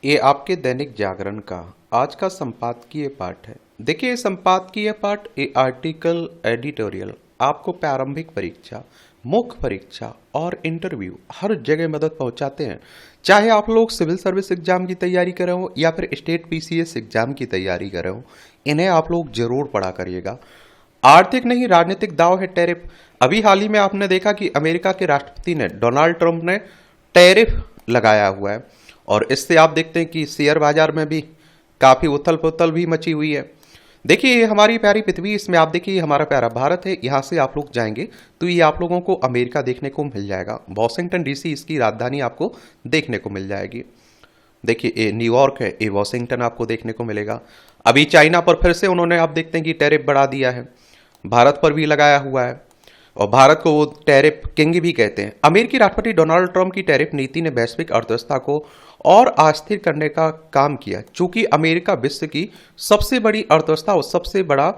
ये आपके दैनिक जागरण का आज का संपादकीय पाठ है। देखिए, ये संपादकीय पाठ, ये आर्टिकल, एडिटोरियल आपको प्रारंभिक परीक्षा, मुख्य परीक्षा और इंटरव्यू हर जगह मदद पहुंचाते हैं। चाहे आप लोग सिविल सर्विस एग्जाम की तैयारी कर रहे हो या फिर स्टेट पीसीएस एग्जाम की तैयारी कर रहे हो, इन्हें आप लोग जरूर पढ़ा करिएगा। आर्थिक नहीं, राजनीतिक दाव है टैरिफ। अभी हाल ही में आपने देखा कि अमेरिका के राष्ट्रपति ने, डोनाल्ड ट्रंप ने टैरिफ लगाया हुआ है और इससे आप देखते हैं कि शेयर बाजार में भी काफी उथल पुथल भी मची हुई है। देखिए, ये हमारी प्यारी पृथ्वी, इसमें आप देखिए हमारा प्यारा भारत है। यहाँ से आप लोग जाएंगे तो ये आप लोगों को अमेरिका देखने को मिल जाएगा। वॉशिंगटन डीसी इसकी राजधानी आपको देखने को मिल जाएगी। देखिए, ये न्यूयॉर्क है, ये वॉशिंगटन आपको देखने को मिलेगा। अभी चाइना पर फिर से उन्होंने, आप देखते हैं कि टैरिफ बढ़ा दिया है, भारत पर भी लगाया हुआ है और भारत को वो टैरिफ किंग भी कहते हैं। अमेरिकी राष्ट्रपति डोनाल्ड ट्रंप की टैरिफ नीति ने वैश्विक अर्थव्यवस्था को और अस्थिर करने का काम किया। चूंकि अमेरिका विश्व की सबसे बड़ी अर्थव्यवस्था और सबसे बड़ा,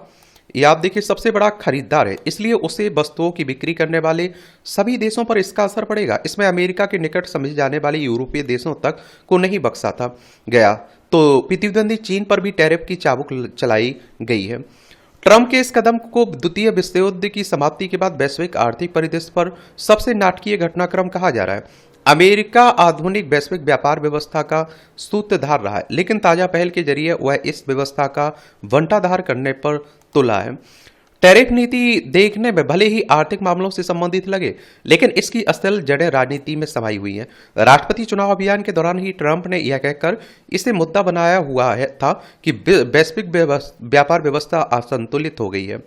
या आप देखिए सबसे बड़ा खरीदार है, इसलिए उसे वस्तुओं की बिक्री करने वाले सभी देशों पर इसका असर पड़ेगा। इसमें अमेरिका के निकट समझे जाने वाले यूरोपीय देशों तक को नहीं बख्शा था गया। तो प्रतिद्वंदी चीन पर भी टैरिफ की चाबुक चलाई गई है। ट्रंप के इस कदम को द्वितीय विश्व युद्ध की समाप्ति के बाद वैश्विक आर्थिक परिदृश्य पर सबसे नाटकीय घटनाक्रम कहा जा रहा है। अमेरिका आधुनिक वैश्विक व्यापार व्यवस्था का सूत्रधार रहा है, लेकिन ताजा पहल के जरिए वह इस व्यवस्था का बंटाधार करने पर तुला है। टैरिफ नीति देखने में भले ही आर्थिक मामलों से संबंधित लगे, लेकिन इसकी असल जड़ें राजनीति में समाई हुई हैं। राष्ट्रपति चुनाव अभियान के दौरान ही ट्रंप ने यह कहकर इसे मुद्दा बनाया हुआ था कि वैश्विक व्यापार व्यवस्था असंतुलित हो गई है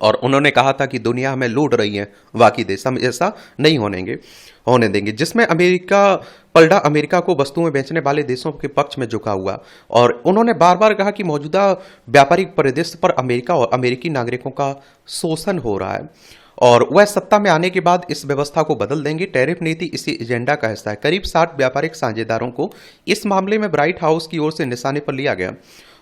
और उन्होंने कहा था कि दुनिया हमें लूट रही है, बाकी देश हम ऐसा नहीं होने देंगे, जिसमें अमेरिका पलटा अमेरिका को वस्तुएं बेचने वाले देशों के पक्ष में झुका हुआ। और उन्होंने बार बार कहा कि मौजूदा व्यापारिक परिदृश्य पर अमेरिका और अमेरिकी नागरिकों का शोषण हो रहा है और वह सत्ता में आने के बाद इस व्यवस्था को बदल देंगे। टैरिफ नीति इसी एजेंडा का हिस्सा है। करीब 60 व्यापारिक साझेदारों को इस मामले में व्हाइट हाउस की ओर से निशाने पर लिया गया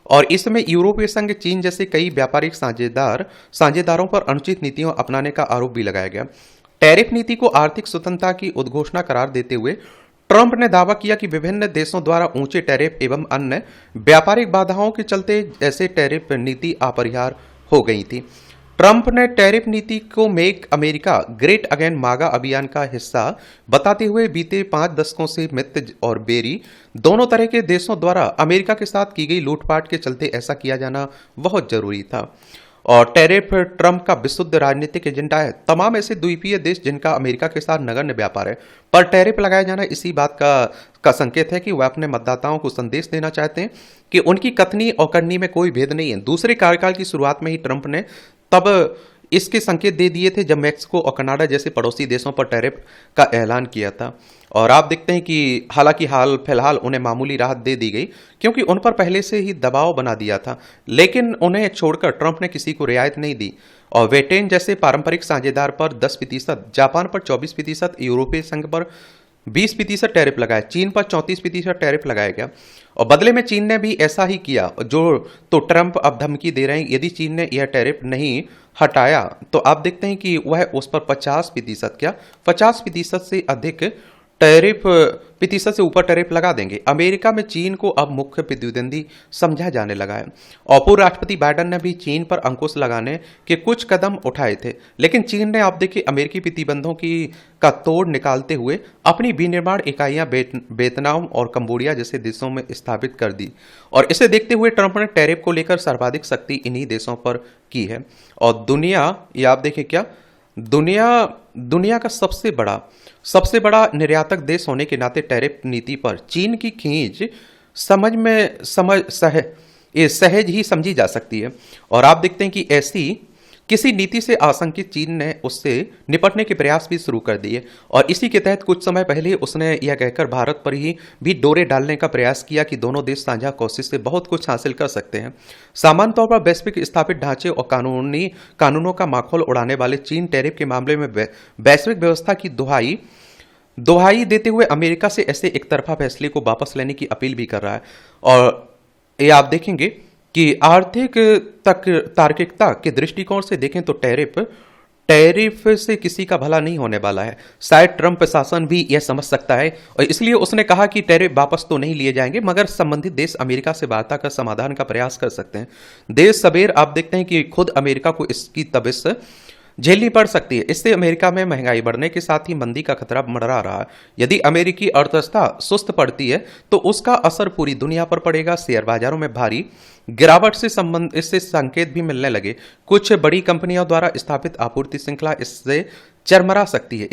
और इसमें यूरोपीय संघ, चीन जैसे कई व्यापारिक साझेदारों पर अनुचित नीतियों अपनाने का आरोप भी लगाया गया। टैरिफ नीति को आर्थिक स्वतंत्रता की उद्घोषणा करार देते हुए ट्रंप ने दावा किया कि विभिन्न देशों द्वारा ऊंचे टैरिफ एवं अन्य व्यापारिक बाधाओं के चलते ऐसे टैरिफ नीति अपरिहार्य हो गई थी। ट्रंप ने टैरिफ नीति को मेक अमेरिका ग्रेट अगेन मागा अभियान का हिस्सा बताते हुए बीते 5 दशकों से मित्र और बेरी दोनों तरह के देशों द्वारा अमेरिका के साथ की गई लूटपाट के चलते ऐसा किया जाना बहुत जरूरी था। और टैरिफ ट्रंप का विशुद्ध राजनीतिक एजेंडा है। तमाम ऐसे द्वीपीय देश जिनका अमेरिका के साथ नगण्य व्यापार है पर टैरिफ लगाया जाना इसी बात का संकेत है कि वह अपने मतदाताओं को संदेश देना चाहते हैं कि उनकी कथनी और करनी में कोई भेद नहीं है। दूसरे कार्यकाल की शुरुआत में ही ट्रंप ने तब इसके संकेत दे दिए थे जब मैक्सिको और कनाडा जैसे पड़ोसी देशों पर टैरिफ का ऐलान किया था। और आप देखते हैं कि हालांकि फिलहाल उन्हें मामूली राहत दे दी गई क्योंकि उन पर पहले से ही दबाव बना दिया था, लेकिन उन्हें छोड़कर ट्रंप ने किसी को रियायत नहीं दी और ब्रिटेन जैसे पारंपरिक साझेदार पर 10%, जापान पर 24%, यूरोपीय संघ पर 20% टैरिफ लगाया, चीन पर 34% टैरिफ लगाया गया और बदले में चीन ने भी ऐसा ही किया। जो तो ट्रंप अब धमकी दे रहे हैं यदि चीन ने यह टैरिफ नहीं हटाया तो आप देखते हैं कि वह उस पर 50% से अधिक टैरिफ, प्रतिशत से ऊपर टैरिफ लगा देंगे। अमेरिका में चीन को अब मुख्य प्रतिद्वंदी समझा जाने लगा है और पूर्व राष्ट्रपति बाइडेन ने भी चीन पर अंकुश लगाने के कुछ कदम उठाए थे, लेकिन चीन ने आप देखिए अमेरिकी प्रतिबंधों का तोड़ निकालते हुए अपनी विनिर्माण इकाइयां वियतनाम और कंबोडिया जैसे देशों में स्थापित कर दी और इसे देखते हुए ट्रंप ने टैरिफ को लेकर सर्वाधिक सख्ती इन्हीं देशों पर की है। और दुनिया, ये आप देखिए क्या, दुनिया का सबसे बड़ा निर्यातक देश होने के नाते टैरिफ नीति पर चीन की खींच सहज ही समझी जा सकती है। और आप देखते हैं कि ऐसी किसी नीति से आशंकित चीन ने उससे निपटने के प्रयास भी शुरू कर दिए और इसी के तहत कुछ समय पहले उसने यह कहकर भारत पर ही भी डोरे डालने का प्रयास किया कि दोनों देश साझा कोशिश से बहुत कुछ हासिल कर सकते हैं। सामान्य तौर पर वैश्विक स्थापित ढांचे और कानूनों का माखौल उड़ाने वाले चीन टैरिफ के मामले में वैश्विक व्यवस्था की दुहाई देते हुए अमेरिका से ऐसे एक तरफा फैसले को वापस लेने की अपील भी कर रहा है। और ये आप देखेंगे कि आर्थिक तार्किकता के दृष्टिकोण से देखें तो टैरिफ से किसी का भला नहीं होने वाला है। शायद ट्रंप प्रशासन भी यह समझ सकता है और इसलिए उसने कहा कि टैरिफ वापस तो नहीं लिए जाएंगे, मगर संबंधित देश अमेरिका से वार्ता कर समाधान का प्रयास कर सकते हैं। देश सवेर आप देखते हैं कि खुद अमेरिका को इसकी तबियत झेलनी पड़ सकती है। इससे अमेरिका में महंगाई बढ़ने के साथ ही मंदी का खतरा मंडरा रहा है। यदि अमेरिकी अर्थव्यवस्था सुस्त पड़ती है तो उसका असर पूरी दुनिया पर पड़ेगा। शेयर बाजारों में भारी गिरावट से संबंध इससे संकेत भी मिलने लगे। कुछ बड़ी कंपनियों द्वारा स्थापित आपूर्ति श्रृंखला इससे चरमरा सकती है।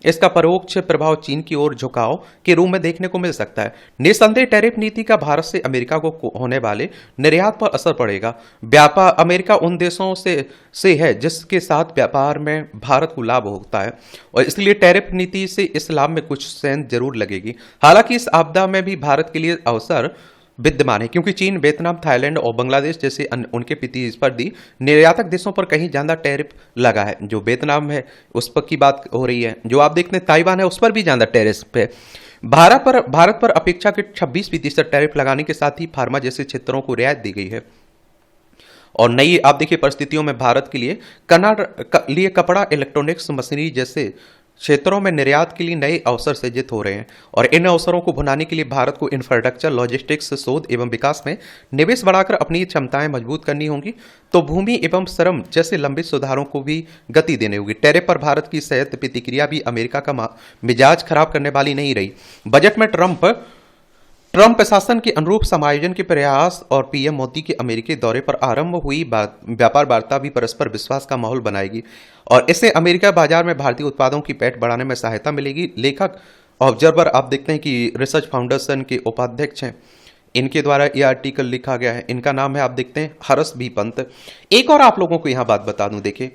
इसका परोक्ष प्रभाव चीन की ओर झुकाव के रूप में देखने को मिल सकता है। निस्संदेह टैरिफ नीति का भारत से अमेरिका को होने वाले निर्यात पर असर पड़ेगा। व्यापार अमेरिका उन देशों से है जिसके साथ व्यापार में भारत को लाभ होता है और इसलिए टैरिफ नीति से इस लाभ में कुछ सेंध जरूर लगेगी। हालांकि इस आपदा में भी भारत के लिए अवसर विद्यमान है, क्योंकि चीन, वियतनाम, थाईलैंड और बांग्लादेश जैसे उनके प्रतिस्पर्धी निर्यातक देशों पर कहीं ज्यादा टैरिफ लगा है। जो वियतनाम है उस पर की बात हो रही है, जो आप देखते हैं ताइवान है उस पर भी ज्यादा टैरिफ है। भारत पर अपेक्षाकृत 26% टैरिफ लगाने के साथ ही फार्मा जैसे क्षेत्रों को रियायत दी गई है। और नई आप देखिए परिस्थितियों में भारत के लिए कपड़ा, इलेक्ट्रॉनिक्स, मशीनरी जैसे क्षेत्रों में निर्यात के लिए नए अवसर सृजित हो रहे हैं और इन अवसरों को भुनाने के लिए भारत को इंफ्रास्ट्रक्चर, लॉजिस्टिक्स, शोध एवं विकास में निवेश बढ़ाकर अपनी क्षमताएं मजबूत करनी होंगी। तो भूमि एवं श्रम जैसे लंबित सुधारों को भी गति देनी होगी। टैरिफ पर भारत की संयत प्रतिक्रिया भी अमेरिका का मिजाज खराब करने वाली नहीं रही। बजट में ट्रंप प्रशासन के अनुरूप समायोजन के प्रयास और पीएम मोदी के अमेरिकी दौरे पर आरंभ हुई व्यापार वार्ता भी परस्पर विश्वास का माहौल बनाएगी और इससे अमेरिका बाजार में भारतीय उत्पादों की पैठ बढ़ाने में सहायता मिलेगी। लेखक ऑब्जर्वर आप देखते हैं कि रिसर्च फाउंडेशन के उपाध्यक्ष हैं, इनके द्वारा यह आर्टिकल लिखा गया है। इनका नाम है आप देखते हैं हर्ष बी पंत। एक और आप लोगों को यहां बात बता दूं, देखिए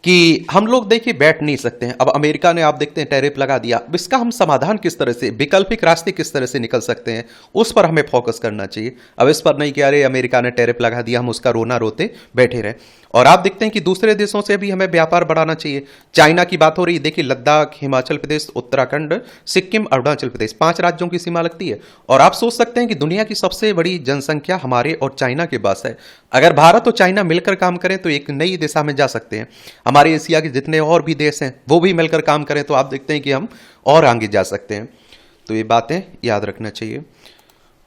कि हम लोग देखिए बैठ नहीं सकते हैं। अब अमेरिका ने आप देखते हैं टैरिफ लगा दिया, अब इसका हम समाधान किस तरह से, वैकल्पिक रास्ते किस तरह से निकल सकते हैं, उस पर हमें फोकस करना चाहिए। अब इस पर नहीं कि अरे अमेरिका ने टैरिफ लगा दिया हम उसका रोना रोते बैठे रहे। और आप देखते हैं कि दूसरे देशों से भी हमें व्यापार बढ़ाना चाहिए। चाइना की बात हो रही है, देखिए लद्दाख, हिमाचल प्रदेश, उत्तराखंड, सिक्किम, अरुणाचल प्रदेश 5 राज्यों की सीमा लगती है। और आप सोच सकते हैं कि दुनिया की सबसे बड़ी जनसंख्या हमारे और चाइना के पास है। अगर भारत और चाइना मिलकर काम करें तो एक नई दिशा में जा सकते हैं। हमारे एशिया के जितने और भी देश हैं वो भी मिलकर काम करें तो आप देखते हैं कि हम और आगे जा सकते हैं। तो ये बातें याद रखना चाहिए।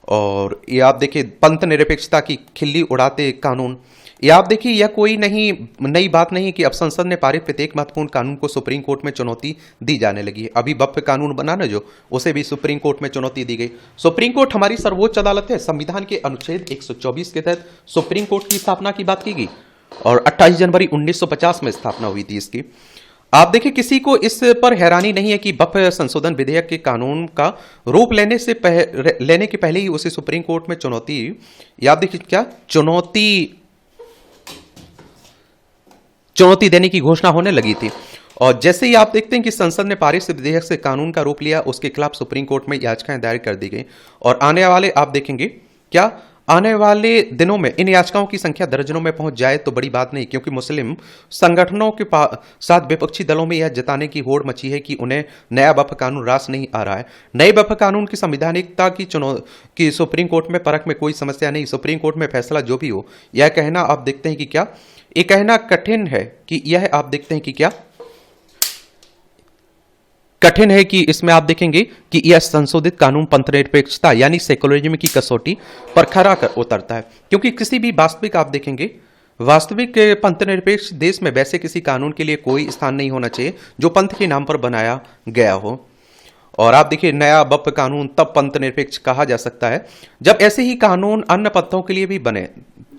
और ये आप देखिए पंथ निरपेक्षता की खिल्ली उड़ाते कानून, ये आप देखिए यह कोई नई बात नहीं कि अब संसद ने पारित प्रत्येक महत्वपूर्ण कानून को सुप्रीम कोर्ट में चुनौती दी जाने लगी है। अभी वक्फ कानून बना ना जो, उसे भी सुप्रीम कोर्ट में चुनौती दी गई। सुप्रीम कोर्ट हमारी सर्वोच्च अदालत है। संविधान के अनुच्छेद 124 के तहत सुप्रीम कोर्ट की स्थापना की बात की गई और 28 जनवरी 1950 में स्थापना हुई थी इसकी। आप देखिए किसी को इस पर हैरानी नहीं है कि वक्फ संशोधन विधेयक के कानून का रूप लेने के पहले ही उसे सुप्रीम कोर्ट में चुनौती, या आप देखिए क्या चुनौती देने की घोषणा होने लगी थी। और जैसे ही आप देखते हैं कि संसद ने पारित विधेयक से कानून का रूप लिया, उसके खिलाफ सुप्रीम कोर्ट में याचिकाएं दायर कर दी गई। और आने वाले दिनों में इन याचिकाओं की संख्या दर्जनों में पहुंच जाए तो बड़ी बात नहीं, क्योंकि मुस्लिम संगठनों के साथ विपक्षी दलों में यह जताने की होड़ मची है कि उन्हें नया वक्फ कानून रास नहीं आ रहा है। नए वक्फ कानून की संवैधानिकता की सुप्रीम कोर्ट में परख में कोई समस्या नहीं। सुप्रीम कोर्ट में फैसला जो भी हो, यह कहना आप देखते हैं कि क्या, ये कहना कठिन है कि यह आप देखते हैं कि क्या कठिन है कि इसमें आप देखेंगे कि यह संशोधित कानून पंथनिरपेक्षता यानी सेकुलरिज्म की कसौटी पर खरा कर उतरता है। क्योंकि किसी भी वास्तविक पंथनिरपेक्ष देश में वैसे किसी कानून के लिए कोई स्थान नहीं होना चाहिए जो पंथ के नाम पर बनाया गया हो। और आप देखिए नया वक्फ कानून तब पंथनिरपेक्ष कहा जा सकता है जब ऐसे ही कानून अन्य पंथों के लिए भी बने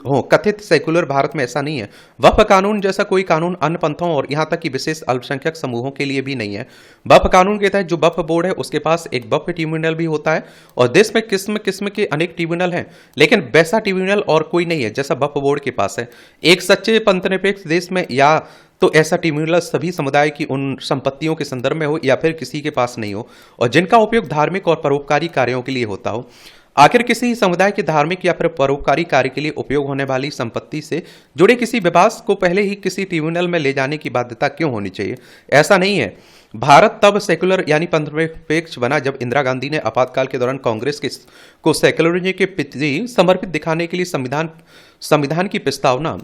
हो। कथित सेकुलर भारत में ऐसा नहीं है। वक्फ कानून जैसा कोई कानून अन्य पंथों और यहां तक कि विशेष अल्पसंख्यक समूहों के लिए भी नहीं है। वक्फ कानून के तहत जो वक्फ बोर्ड है उसके पास एक वक्फ ट्रिब्यूनल भी होता है और देश में किस्म किस्म के अनेक ट्रिब्यूनल हैं, लेकिन वैसा ट्रिब्यूनल और कोई नहीं है जैसा वक्फ बोर्ड के पास है। एक सच्चे पंथनिरपेक्ष देश में या तो ऐसा ट्रिब्यूनल सभी समुदाय की उन संपत्तियों के संदर्भ में हो या फिर किसी के पास नहीं हो और जिनका उपयोग धार्मिक और परोपकारी कार्यों के लिए होता हो। आखिर किसी समुदाय के धार्मिक या फिर परोपकारी कार्य के लिए उपयोग होने वाली संपत्ति से जुड़े किसी विवाद को पहले ही किसी ट्रिब्यूनल में ले जाने की बाध्यता क्यों होनी चाहिए? ऐसा नहीं है। भारत तब सेकुलर यानी पंथनिरपेक्ष बना जब इंदिरा गांधी ने आपातकाल के दौरान कांग्रेस को सेकुलरिज्म के प्रति समर्पित दिखाने के लिए संविधान की प्रस्तावना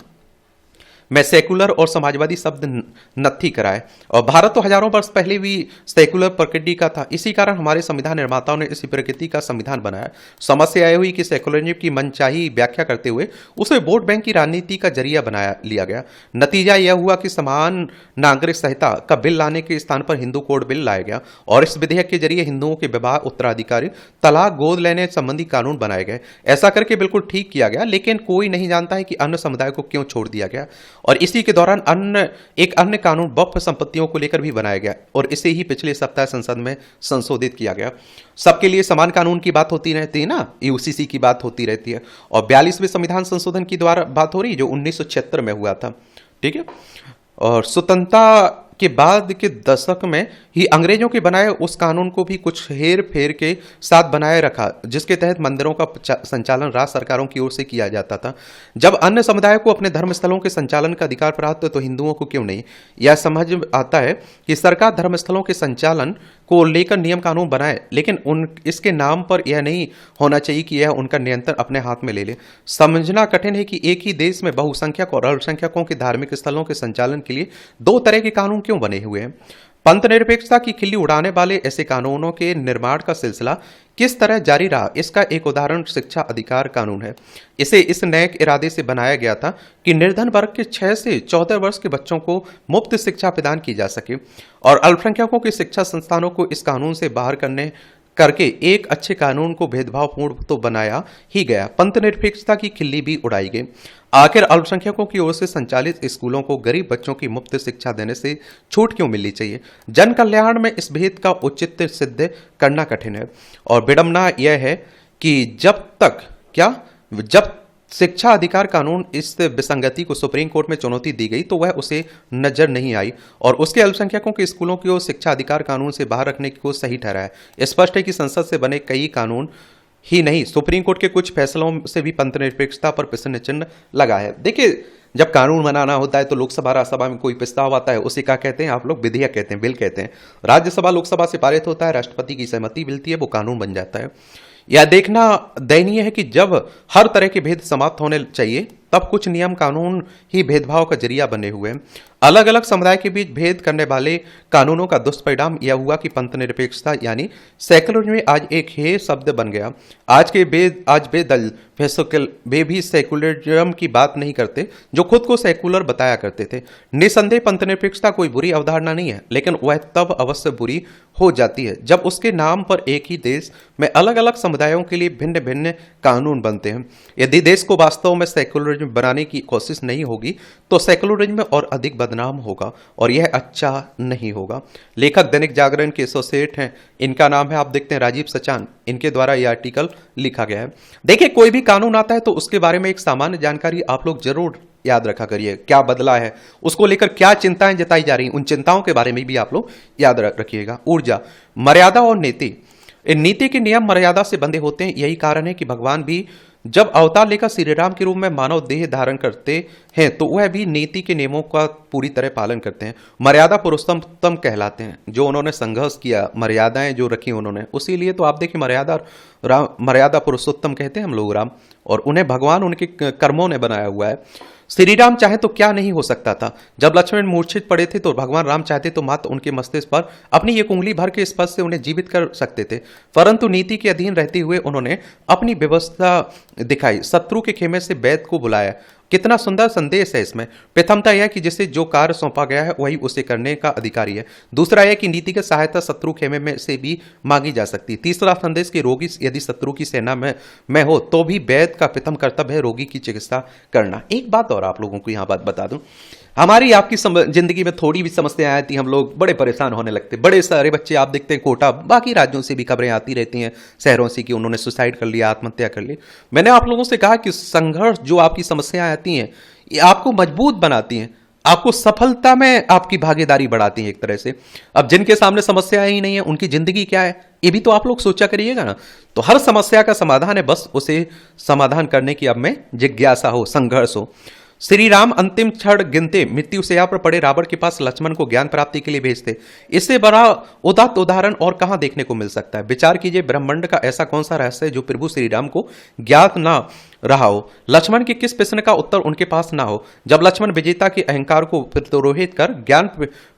में सेकुलर और समाजवादी शब्द नत्थी कराए। और भारत तो हजारों वर्ष पहले भी सेकुलर प्रकृति का था, इसी कारण हमारे संविधान निर्माताओं ने इसी प्रकृति का संविधान बनाया। समस्या यह हुई कि सेकुलरिज्म की मनचाही व्याख्या करते हुए उसे वोट बैंक की राजनीति का जरिया बनाया लिया गया। नतीजा यह हुआ कि समान नागरिक संहिता का बिल लाने के स्थान पर हिंदू कोड बिल लाया गया और इस विधेयक के जरिए हिंदुओं के विवाह, उत्तराधिकारी, तलाक, गोद लेने संबंधी कानून बनाए गए। ऐसा करके बिल्कुल ठीक किया गया, लेकिन कोई नहीं जानता है कि अन्य समुदाय को क्यों छोड़ दिया गया। और इसी के दौरान एक अन्य कानून वक्फ संपत्तियों को लेकर भी बनाया गया और इसे ही पिछले सप्ताह संसद में संशोधित किया गया। सबके लिए समान कानून की बात होती रहती है ना, यूसीसी की बात होती रहती है, और 42वें संविधान संशोधन की द्वारा बात हो रही है जो 1976 में हुआ था। ठीक है, और स्वतंत्रता के बाद के दशक में ही अंग्रेजों के बनाए उस कानून को भी कुछ हेर फेर के साथ बनाए रखा, जिसके तहत मंदिरों का संचालन राज्य सरकारों की ओर से किया जाता था। जब अन्य समुदायों को अपने धर्म स्थलों के संचालन का अधिकार प्राप्त तो हिंदुओं को क्यों नहीं? यह समझ आता है कि सरकार धर्मस्थलों के संचालन को लेकर नियम कानून बनाए, लेकिन इसके नाम पर यह नहीं होना चाहिए कि यह उनका नियंत्रण अपने हाथ में ले ले। समझना कठिन है कि एक ही देश में बहुसंख्यक और अल्पसंख्यकों के धार्मिक स्थलों के संचालन के लिए दो तरह के कानून क्यों बने हुए हैं। पंथ निरपेक्षता की खिल्ली उड़ाने वाले ऐसे कानूनों के निर्माण का सिलसिला किस तरह जारी रहा, इसका एक उदाहरण शिक्षा अधिकार कानून है। इसे इस नैक इरादे से बनाया गया था कि निर्धन वर्ग के 6 से 14 वर्ष के बच्चों को मुफ्त शिक्षा प्रदान की जा सके, और अल्पसंख्यकों के शिक्षा संस्थानों को इस कानून से बाहर करके एक अच्छे कानून को भेदभावपूर्ण तो बनाया ही गया, पंथ निरपेक्षता की खिल्ली भी उड़ाई गई। आखिर अल्पसंख्यकों की ओर से संचालित स्कूलों को गरीब बच्चों की मुफ्त शिक्षा देने से छूट क्यों मिलनी चाहिए? जन कल्याण में इस भेद का औचित्य सिद्ध करना कठिन है, और विडंबना यह है कि जब शिक्षा अधिकार कानून इस विसंगति को सुप्रीम कोर्ट में चुनौती दी गई तो वह उसे नजर नहीं आई और उसके अल्पसंख्यकों के स्कूलों को शिक्षा अधिकार कानून से बाहर रखने को सही ठहराया। स्पष्ट है कि संसद से बने कई कानून ही नहीं, सुप्रीम कोर्ट के कुछ फैसलों से भी पंथ निरपेक्षता पर प्रश्न चिन्ह लगा है। देखिए, जब कानून बनाना होता है तो लोकसभा राज्यसभा में कोई प्रस्ताव आता है, उसे क्या कहते हैं आप लोग? विधेयक कहते हैं, बिल कहते हैं। राज्यसभा लोकसभा से पारित होता है, राष्ट्रपति की सहमति मिलती है, वो कानून बन जाता है। यह देखना दयनीय है कि जब हर तरह के भेद समाप्त होने चाहिए तब कुछ नियम कानून ही भेदभाव का जरिया बने हुए हैं। अलग अलग समुदाय के बीच भेद करने वाले कानूनों का दुष्परिणाम यह हुआ कि पंथ निरपेक्षता यानी सेकुलरिज्म आज एक हे शब्द बन गया। आज बेदल वे भी सेकुलरिज्म की बात नहीं करते जो खुद को सेकुलर बताया करते थे। निसंदेह पंथ निरपेक्षता कोई बुरी अवधारणा नहीं है, लेकिन वह तब अवश्य बुरी हो जाती है जब उसके नाम पर एक ही देश में अलग अलग समुदायों के लिए भिन्न भिन्न कानून बनते हैं। यदि देश को वास्तव में सेकुलरिज्म बनाने की कोशिश नहीं होगी तो सेकुलरिज्म और अधिक बदनाम होगा और यह अच्छा नहीं होगा। लेखक दैनिक जागरण के एसोसिएट हैं, इनका नाम है, आप देखते हैं, राजीव सचान। इनके द्वारा यह आर्टिकल लिखा गया है। देखिए, कोई भी कानून आता है तो उसके बारे में एक सामान्य जानकारी आप लोग जरूर याद रखा करिए। क्या बदला है, उसको लेकर क्या चिंताएं जताई जा रही, उन चिंताओं के बारे में भी आप लोग याद रखिएगा। ऊर्जा, मर्यादा और नीति, इन नीति के नियम मर्यादा से बंधे होते हैं। यही कारण है कि भगवान भी जब अवतार लेकर श्री राम के रूप में मानव देह धारण करते हैं तो वह भी नीति के नियमों का पूरी तरह पालन करते हैं। मर्यादा पुरुषोत्तम कहलाते हैं, जो उन्होंने संघर्ष किया, मर्यादाएं जो रखी उन्होंने, उसीलिए तो आप देखिए मर्यादा पुरुषोत्तम कहते हैं हम लोग राम, और उन्हें भगवान उनके कर्मों ने बनाया हुआ है। श्री राम चाहे तो क्या नहीं हो सकता था। जब लक्ष्मण मूर्छित पड़े थे तो भगवान राम चाहते तो मात्र उनके मस्तिष्क पर अपनी एक उंगली भर के स्पर्श से उन्हें जीवित कर सकते थे, परंतु नीति के अधीन रहते हुए उन्होंने अपनी व्यवस्था दिखाई, शत्रु के खेमे से वैद्य को बुलाया। कितना सुंदर संदेश है इसमें। प्रथमता यह कि जिसे जो कार्य सौंपा गया है वही उसे करने का अधिकारी है। दूसरा यह कि नीति की सहायता शत्रु खेमे में से भी मांगी जा सकती है। तीसरा संदेश कि रोगी यदि शत्रु की सेना में हो तो भी वैद्य का प्रथम कर्तव्य है रोगी की चिकित्सा करना। एक बात और आप लोगों को यहाँ बात बता दूं, हमारी आपकी जिंदगी में थोड़ी भी समस्या आती, हम लोग बड़े परेशान होने लगते। बड़े सारे बच्चे आप देखते हैं, कोटा, बाकी राज्यों से भी खबरें आती रहती हैं, शहरों से, कि उन्होंने सुसाइड कर लिया, आत्महत्या कर ली। मैंने आप लोगों से कहा कि संघर्ष, जो आपकी समस्याएं आती हैं, ये आपको मजबूत बनाती हैं, आपको सफलता में आपकी भागीदारी बढ़ाती हैं एक तरह से। अब जिनके सामने समस्याएं ही नहीं है, उनकी जिंदगी क्या है, ये भी तो आप लोग सोचा करिएगा ना। तो हर समस्या का समाधान है, बस उसे समाधान करने की अब में जिज्ञासा हो, संघर्ष हो। श्री राम अंतिम क्षण गिनते मृत्यु शैया पर पड़े रावण के पास लक्ष्मण को ज्ञान प्राप्ति के लिए भेजते। इससे बड़ा उदात्त उदाहरण और कहां देखने को मिल सकता है। विचार कीजिए, ब्रह्मांड का ऐसा कौन सा रहस्य है जो प्रभु श्री राम को ज्ञात ना रहा हो, लक्ष्मण के किस प्रश्न का उत्तर उनके पास ना हो। जब लक्ष्मण विजेता के अहंकार को प्रतिरोहित कर ज्ञान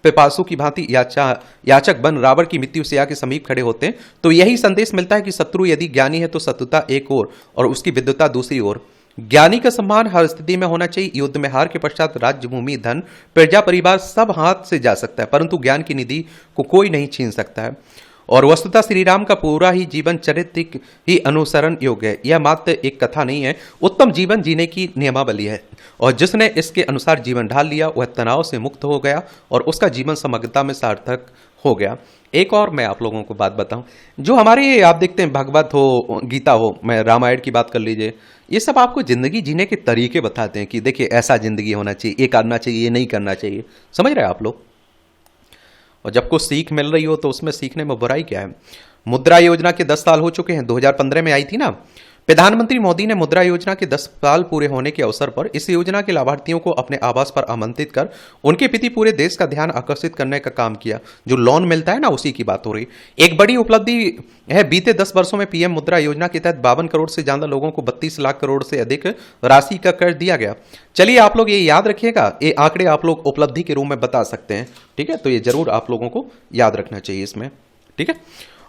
पिपासु की भांति याचक बन रावण की मृत्यु शैया के समीप खड़े होते हैं, तो यही संदेश मिलता है कि शत्रु यदि ज्ञानी है तो शत्रुता एक ओर और उसकी विद्वता दूसरी ओर। ज्ञानी का सम्मान हर स्थिति में होना चाहिए। युद्ध में हार के पश्चात राज्य, भूमि, धन, प्रजा, परिवार सब हाथ से जा सकता है, परंतु ज्ञान की निधि को कोई नहीं छीन सकता है। और वस्तुतः श्री राम का पूरा ही जीवन चरित्र ही अनुसरण योग्य है। यह मात्र एक कथा नहीं है, उत्तम जीवन जीने की नियमावली है। और जिसने इसके अनुसार जीवन ढाल लिया वह तनाव से मुक्त हो गया और उसका जीवन समग्रता में सार्थक हो गया। एक और मैं आप लोगों को बात बताऊं, जो हमारे आप देखते हैं भागवत हो, गीता हो, मैं रामायण की बात कर लीजिए, ये सब आपको जिंदगी जीने के तरीके बताते हैं कि देखिए ऐसा जिंदगी होना चाहिए, ये करना चाहिए, ये नहीं करना चाहिए। समझ रहे हैं आप लोग? और जब कुछ सीख मिल रही हो तो उसमें सीखने में बुराई क्या है। मुद्रा योजना के 10 साल हो चुके हैं, 2015 में आई थी ना। प्रधानमंत्री मोदी ने मुद्रा योजना के 10 साल पूरे होने के अवसर पर इस योजना के लाभार्थियों को अपने आवास पर आमंत्रित कर उनके प्रति पूरे देश का ध्यान आकर्षित करने का काम किया। जो लोन मिलता है ना, उसी की बात हो रही। एक बड़ी उपलब्धि है, बीते 10 वर्षों में पीएम मुद्रा योजना के तहत 52 करोड़ से ज्यादा लोगों को 32 लाख करोड़ से अधिक राशि का कर्ज दिया गया। चलिए आप लोग ये याद रखिएगा, ये आंकड़े आप लोग उपलब्धि के रूप में बता सकते हैं, ठीक है। तो ये जरूर आप लोगों को याद रखना चाहिए इसमें, ठीक है।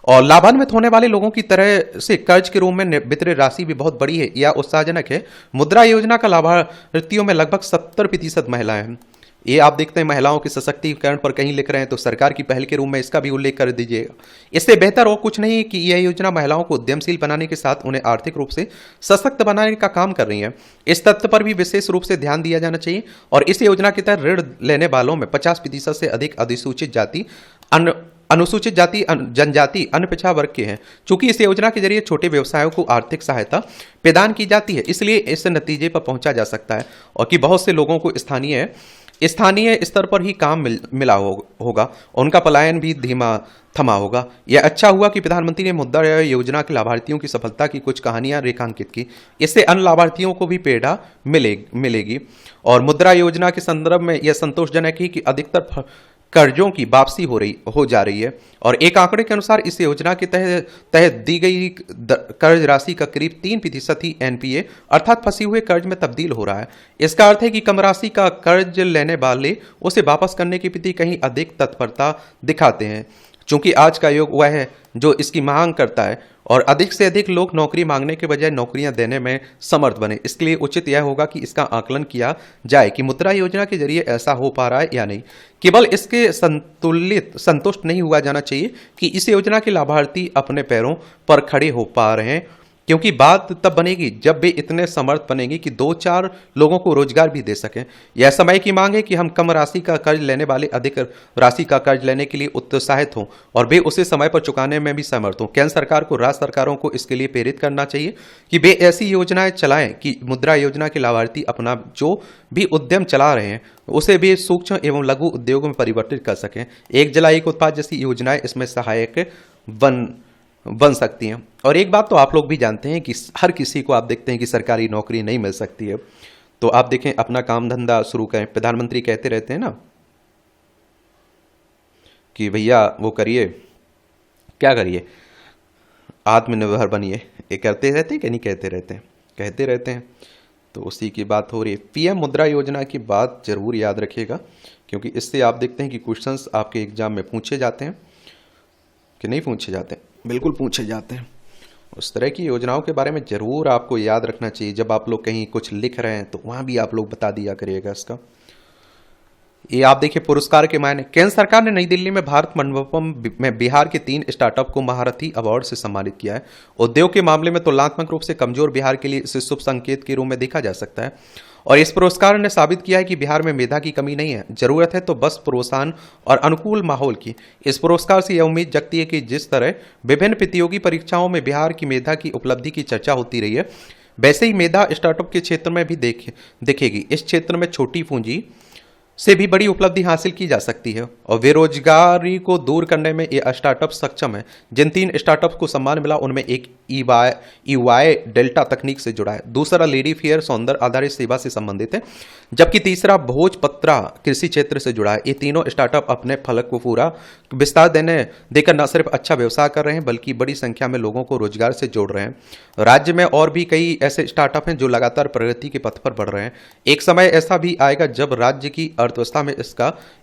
और लाभान्वित होने वाले लोगों की तरह से कर्ज के रूप में वितरित राशि भी बहुत बड़ी है या उत्साहजनक है। मुद्रा योजना का लाभार्थियों में लगभग 70% महिलाएं हैं। ये आप देखते हैं महिलाओं के सशक्तिकरण पर कहीं लिख रहे हैं तो सरकार की पहल के रूप में इसका भी उल्लेख कर दीजिएगा। इससे बेहतर और कुछ नहीं कि यह योजना महिलाओं को उद्यमशील बनाने के साथ उन्हें आर्थिक रूप से सशक्त बनाने का काम कर रही है। इस तथ्य पर भी विशेष रूप से ध्यान दिया जाना चाहिए। और इस योजना के तहत ऋण लेने वालों में 50% से अधिक अनुसूचित जाति, जनजाति, अन्य पिछड़ा वर्ग के हैं। चूंकि इस योजना के जरिए छोटे व्यवसायों को आर्थिक सहायता प्रदान की जाती है, इसलिए इस नतीजे पर पहुंचा जा सकता है और कि बहुत से लोगों को स्थानीय स्तर पर ही काम मिला होगा, उनका पलायन भी थमा होगा। यह अच्छा हुआ कि प्रधानमंत्री ने मुद्रा योजना के लाभार्थियों की सफलता की कुछ कहानियां रेखांकित की। इससे अन्य लाभार्थियों को भी प्रेरणा मिलेगी। और मुद्रा योजना के संदर्भ में यह संतोषजनक है कि अधिकतर कर्जों की वापसी हो जा रही है। और एक आंकड़े के अनुसार इस योजना के तहत दी गई कर्ज राशि का करीब 3% ही एनपीए अर्थात फंसे हुए कर्ज में तब्दील हो रहा है। इसका अर्थ है कि कम राशि का कर्ज लेने वाले उसे वापस करने के प्रति कहीं अधिक तत्परता दिखाते हैं। चूंकि आज का युग वह है जो इसकी मांग करता है और अधिक से अधिक लोग नौकरी मांगने के बजाय नौकरियां देने में समर्थ बने। इसके लिए उचित यह होगा कि इसका आकलन किया जाए कि मुद्रा योजना के जरिए ऐसा हो पा रहा है या नहीं। केवल इसके संतुष्ट नहीं हुआ जाना चाहिए कि इस योजना के लाभार्थी अपने पैरों पर खड़े हो पा रहे हैं, क्योंकि बात तब बनेगी जब वे इतने समर्थ बनेंगे कि 2-4 लोगों को रोजगार भी दे सकें। यह समय की मांग है कि हम कम राशि का कर्ज लेने वाले अधिक राशि का कर्ज लेने के लिए उत्साहित हों और वे उसे समय पर चुकाने में भी समर्थ हों। केंद्र सरकार को राज्य सरकारों को इसके लिए प्रेरित करना चाहिए कि वे ऐसी योजनाएं चलाएं कि मुद्रा योजना के लाभार्थी अपना जो भी उद्यम चला रहे हैं उसे भी सूक्ष्म एवं लघु उद्योगों में परिवर्तित कर सकें। एक जला एक उत्पाद जैसी योजनाएं इसमें सहायक बन सकती हैं। और एक बात तो आप लोग भी जानते हैं कि हर किसी को आप देखते हैं कि सरकारी नौकरी नहीं मिल सकती है। तो आप देखें, अपना काम धंधा शुरू करें। प्रधानमंत्री कहते रहते हैं ना कि भैया वो करिए, क्या करिए, आत्मनिर्भर बनिए। ये करते रहते हैं कि नहीं कहते रहते हैं। तो उसी की बात हो रही है। पीएम मुद्रा योजना की बात जरूर याद रखिएगा, क्योंकि इससे आप देखते हैं कि क्वेश्चंस आपके एग्जाम में पूछे जाते हैं कि नहीं पूछे जाते, बिल्कुल पूछे जाते हैं। उस तरह की योजनाओं के बारे में जरूर आपको याद रखना चाहिए। जब आप लोग कहीं कुछ लिख रहे हैं तो वहां भी आप लोग बता दिया करिएगा इसका। ये आप देखिए पुरस्कार के मायने। केंद्र सरकार ने नई दिल्ली में भारत मंडपम में बिहार के 3 स्टार्टअप को महारथी अवार्ड से सम्मानित किया है। उद्योग के मामले में तुलनात्मक रूप से कमजोर बिहार के लिए इसे शुभ संकेत के रूप में देखा जा सकता है। और इस पुरस्कार ने साबित किया है कि बिहार में मेधा की कमी नहीं है, जरूरत है तो बस प्रोत्साहन और अनुकूल माहौल की। इस पुरस्कार से यह उम्मीद जगती है कि जिस तरह विभिन्न प्रतियोगी परीक्षाओं में बिहार की मेधा की उपलब्धि की चर्चा होती रही है, वैसे ही मेधा स्टार्टअप के क्षेत्र में भी दिखेगी। इस क्षेत्र में छोटी पूंजी से भी बड़ी उपलब्धि हासिल की जा सकती है और बेरोजगारी को दूर करने में ये स्टार्टअप सक्षम है। जिन 3 स्टार्टअप को सम्मान मिला उनमें एक ईवाई डेल्टा तकनीक से जुड़ा है, दूसरा लेडी फेयर सौंदर्य आधारित सेवा से संबंधित है, जबकि तीसरा भोजपत्रा कृषि क्षेत्र से जुड़ा है। ये तीनों स्टार्टअप अपने फलक को पूरा विस्तार देकर न सिर्फ अच्छा व्यवसाय कर रहे हैं बल्कि बड़ी संख्या में लोगों को रोजगार से जोड़ रहे हैं। राज्य में और भी कई ऐसे स्टार्टअप हैं जो लगातार प्रगति के पथ पर बढ़ रहे हैं। एक समय ऐसा भी आएगा जब राज्य की अर्थव्यवस्था में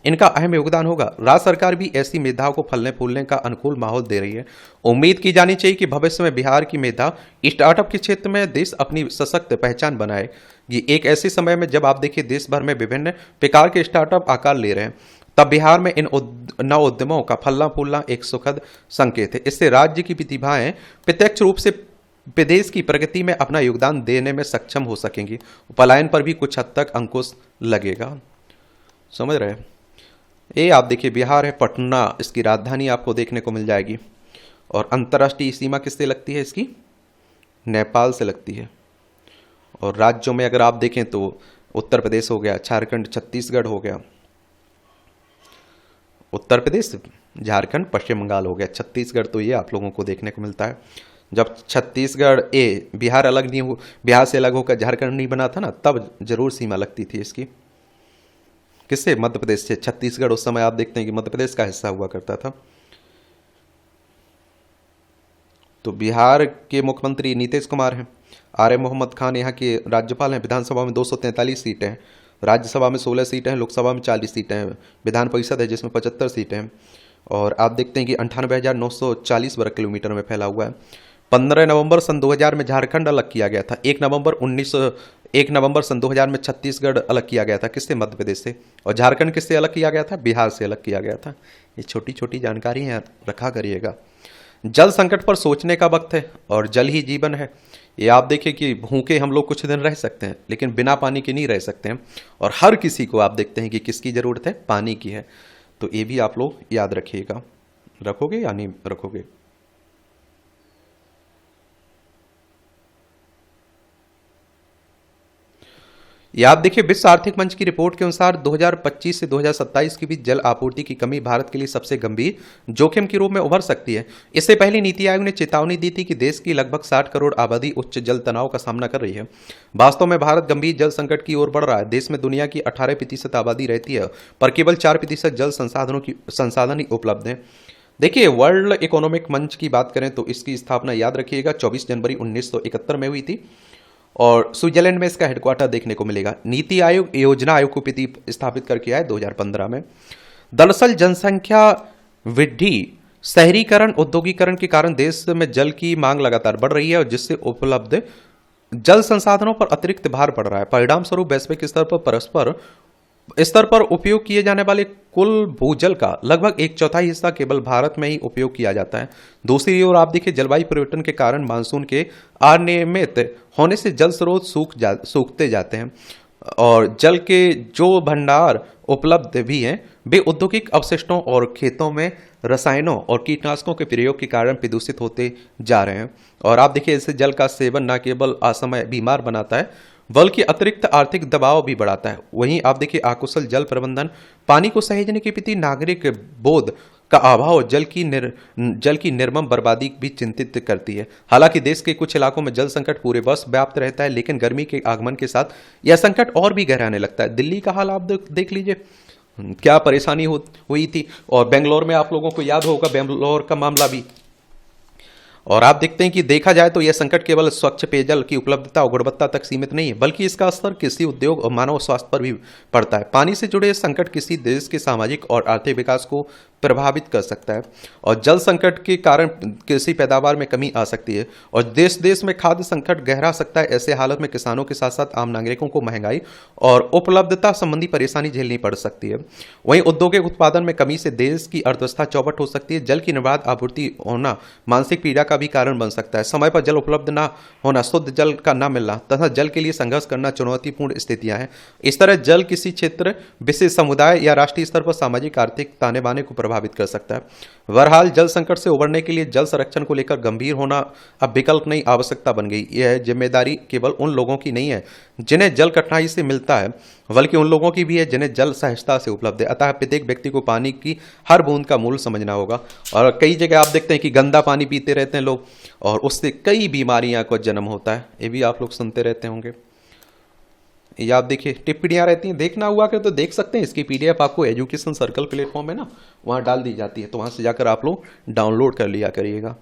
इनका अहम योगदान होगा। राज्य सरकार भी ऐसी मेधाओं को फलने फूलने का अनुकूल माहौल दे रही है। उम्मीद की जानी चाहिए कि भविष्य में बिहार की मेधा स्टार्टअप के क्षेत्र में देश अपनी सशक्त पहचान बनाए। ये एक ऐसे समय में जब आप देखिए देश भर में विभिन्न प्रकार के स्टार्टअप आकार ले रहे हैं, तब बिहार में इन नव उद्यमों का फलना फूलना एक सुखद संकेत है। इससे राज्य की प्रतिभाएं प्रत्यक्ष रूप से प्रदेश की प्रगति में अपना योगदान देने में सक्षम हो सकेंगी। पलायन पर भी कुछ हद तक अंकुश लगेगा। समझ रहे हैं? ये आप देखिए बिहार है, पटना इसकी राजधानी आपको देखने को मिल जाएगी। और अंतर्राष्ट्रीय सीमा किससे लगती है इसकी? नेपाल से लगती है। और राज्यों में अगर आप देखें तो उत्तर प्रदेश हो गया, झारखंड, छत्तीसगढ़ हो गया। उत्तर प्रदेश, झारखंड, पश्चिम बंगाल हो गया। छत्तीसगढ़ तो ये आप लोगों को देखने को मिलता है। जब छत्तीसगढ़ बिहार अलग नहीं हो, बिहार से अलग होकर झारखंड नहीं बना था ना, तब जरूर सीमा लगती थी इसकी। किससे? मध्य प्रदेश से। छत्तीसगढ़ उस समय आप देखते हैं कि मध्य प्रदेश का हिस्सा हुआ करता था। तो बिहार के मुख्यमंत्री नीतीश कुमार हैं। आर्य मोहम्मद खान यहाँ के राज्यपाल हैं। विधानसभा में 243 सीटें हैं, राज्यसभा में 16 सीटें हैं, लोकसभा में 40 सीटें हैं, विधान परिषद है जिसमें 75 सीटें हैं। और आप देखते हैं कि 98,940 वर्ग किलोमीटर में फैला हुआ है। 15 नवंबर सन 2000 में झारखंड अलग किया गया था। 1 नवंबर सन 2000 में छत्तीसगढ़ अलग किया गया था। किससे? मध्य प्रदेश से। और झारखंड किससे अलग किया गया था? बिहार से अलग किया गया था। ये छोटी छोटी जानकारी है, रखा करिएगा। जल संकट पर सोचने का वक्त है और जल ही जीवन है। ये आप देखिए कि भूखे हम लोग कुछ दिन रह सकते हैं लेकिन बिना पानी के नहीं रह सकते हैं। और हर किसी को आप देखते हैं कि किसकी ज़रूरत है? पानी की है। तो ये भी आप लोग याद रखिएगा। रखोगे या नहीं रखोगे? ये आप देखिए विश्व आर्थिक मंच की रिपोर्ट के अनुसार 2025 से 2027 के बीच जल आपूर्ति की कमी भारत के लिए सबसे गंभीर जोखिम के रूप में उभर सकती है। इससे पहले नीति आयोग ने चेतावनी दी थी कि देश की लगभग 60 करोड़ आबादी उच्च जल तनाव का सामना कर रही है। वास्तव में भारत गंभीर जल संकट की ओर बढ़ रहा है। देश में दुनिया की 18% आबादी रहती है पर केवल 4% जल संसाधन ही उपलब्ध है। देखिए वर्ल्ड इकोनॉमिक मंच की बात करें तो इसकी स्थापना याद रखिएगा 24 जनवरी 1971 में हुई थी और स्विट्जरलैंड में इसका हेडक्वार्टर देखने को मिलेगा। नीति आयोग योजना आयोग को स्थापित करके आया 2015 में। दरअसल जनसंख्या वृद्धि, शहरीकरण, औद्योगिकरण के कारण देश में जल की मांग लगातार बढ़ रही है और जिससे उपलब्ध जल संसाधनों पर अतिरिक्त भार पड़ रहा है। परिणाम स्वरूप वैश्विक स्तर पर उपयोग किए जाने वाले कुल भूजल का लगभग 1/4 हिस्सा केवल भारत में ही उपयोग किया जाता है। दूसरी ओर आप देखिए जलवायु परिवर्तन के कारण मानसून के अनियमित होने से जल स्रोत सूखते जाते हैं और जल के जो भंडार उपलब्ध भी हैं वे औद्योगिक अवशिष्टों और खेतों में रसायनों और कीटनाशकों के प्रयोग के कारण प्रदूषित होते जा रहे हैं। और आप देखिए इससे जल का सेवन न केवल असमय बीमार बनाता है बल्कि अतिरिक्त आर्थिक दबाव भी बढ़ाता है। वहीं आप देखिए अकुशल जल प्रबंधन, पानी को सहेजने के प्रति नागरिक बोध का अभाव जल की निर्मम बर्बादी भी चिंतित करती है। हालांकि देश के कुछ इलाकों में जल संकट पूरे वर्ष व्याप्त रहता है लेकिन गर्मी के आगमन के साथ यह संकट और भी गहराने लगता है। दिल्ली का हाल आप देख लीजिए, क्या परेशानी हुई थी। और बेंगलोर में आप लोगों को याद होगा बेंगलोर का मामला भी। और आप देखते हैं कि देखा जाए तो यह संकट केवल स्वच्छ पेयजल की उपलब्धता और गुणवत्ता तक सीमित नहीं है बल्कि इसका असर कृषि, उद्योग और मानव स्वास्थ्य पर भी पड़ता है। पानी से जुड़े संकट किसी देश के सामाजिक और आर्थिक विकास को प्रभावित कर सकता है और जल संकट के कारण कृषि पैदावार में कमी आ सकती है और देश में खाद्य संकट गहरा सकता है। ऐसे हालत में किसानों के साथ साथ आम नागरिकों को महंगाई और उपलब्धता संबंधी परेशानी झेलनी पड़ सकती है। वहीं औद्योगिक उत्पादन में कमी से देश की अर्थव्यवस्था चौपट हो सकती है। जल की निर्बाध आपूर्ति होना मानसिक पीड़ा का भी कारण बन सकता है। समय पर जल उपलब्ध ना होना, शुद्ध जल का ना मिलना तथा जल के लिए संघर्ष करना चुनौतीपूर्ण स्थितियां हैं। इस तरह जल किसी क्षेत्र, विशेष समुदाय या राष्ट्रीय स्तर पर सामाजिक आर्थिक ताने बाने को प्रभावित कर सकता है। बहरहाल जल संकट से उबरने के लिए जल संरक्षण को लेकर गंभीर होना अब विकल्प नहीं, आवश्यकता बन गई। यह जिम्मेदारी केवल उन लोगों की नहीं है जिन्हें जल कठिनाई से मिलता है, बल्कि उन लोगों की भी है जिन्हें जल सहजता से उपलब्ध है। अतः प्रत्येक व्यक्ति को पानी की हर बूंद का मूल्य समझना होगा। और कई जगह आप देखते हैं कि गंदा पानी पीते रहते हैं लोग, और उससे कई बीमारियां का जन्म होता है। ये भी आप लोग सुनते रहते होंगे। ये आप देखिए टिप्पणियां रहती हैं, देखना हुआ कि तो देख सकते हैं। इसकी पीडीएफ आपको एजुकेशन सर्कल प्लेटफॉर्म है ना, वहां डाल दी जाती है, तो वहां से जाकर आप लोग डाउनलोड कर लिया करिएगा।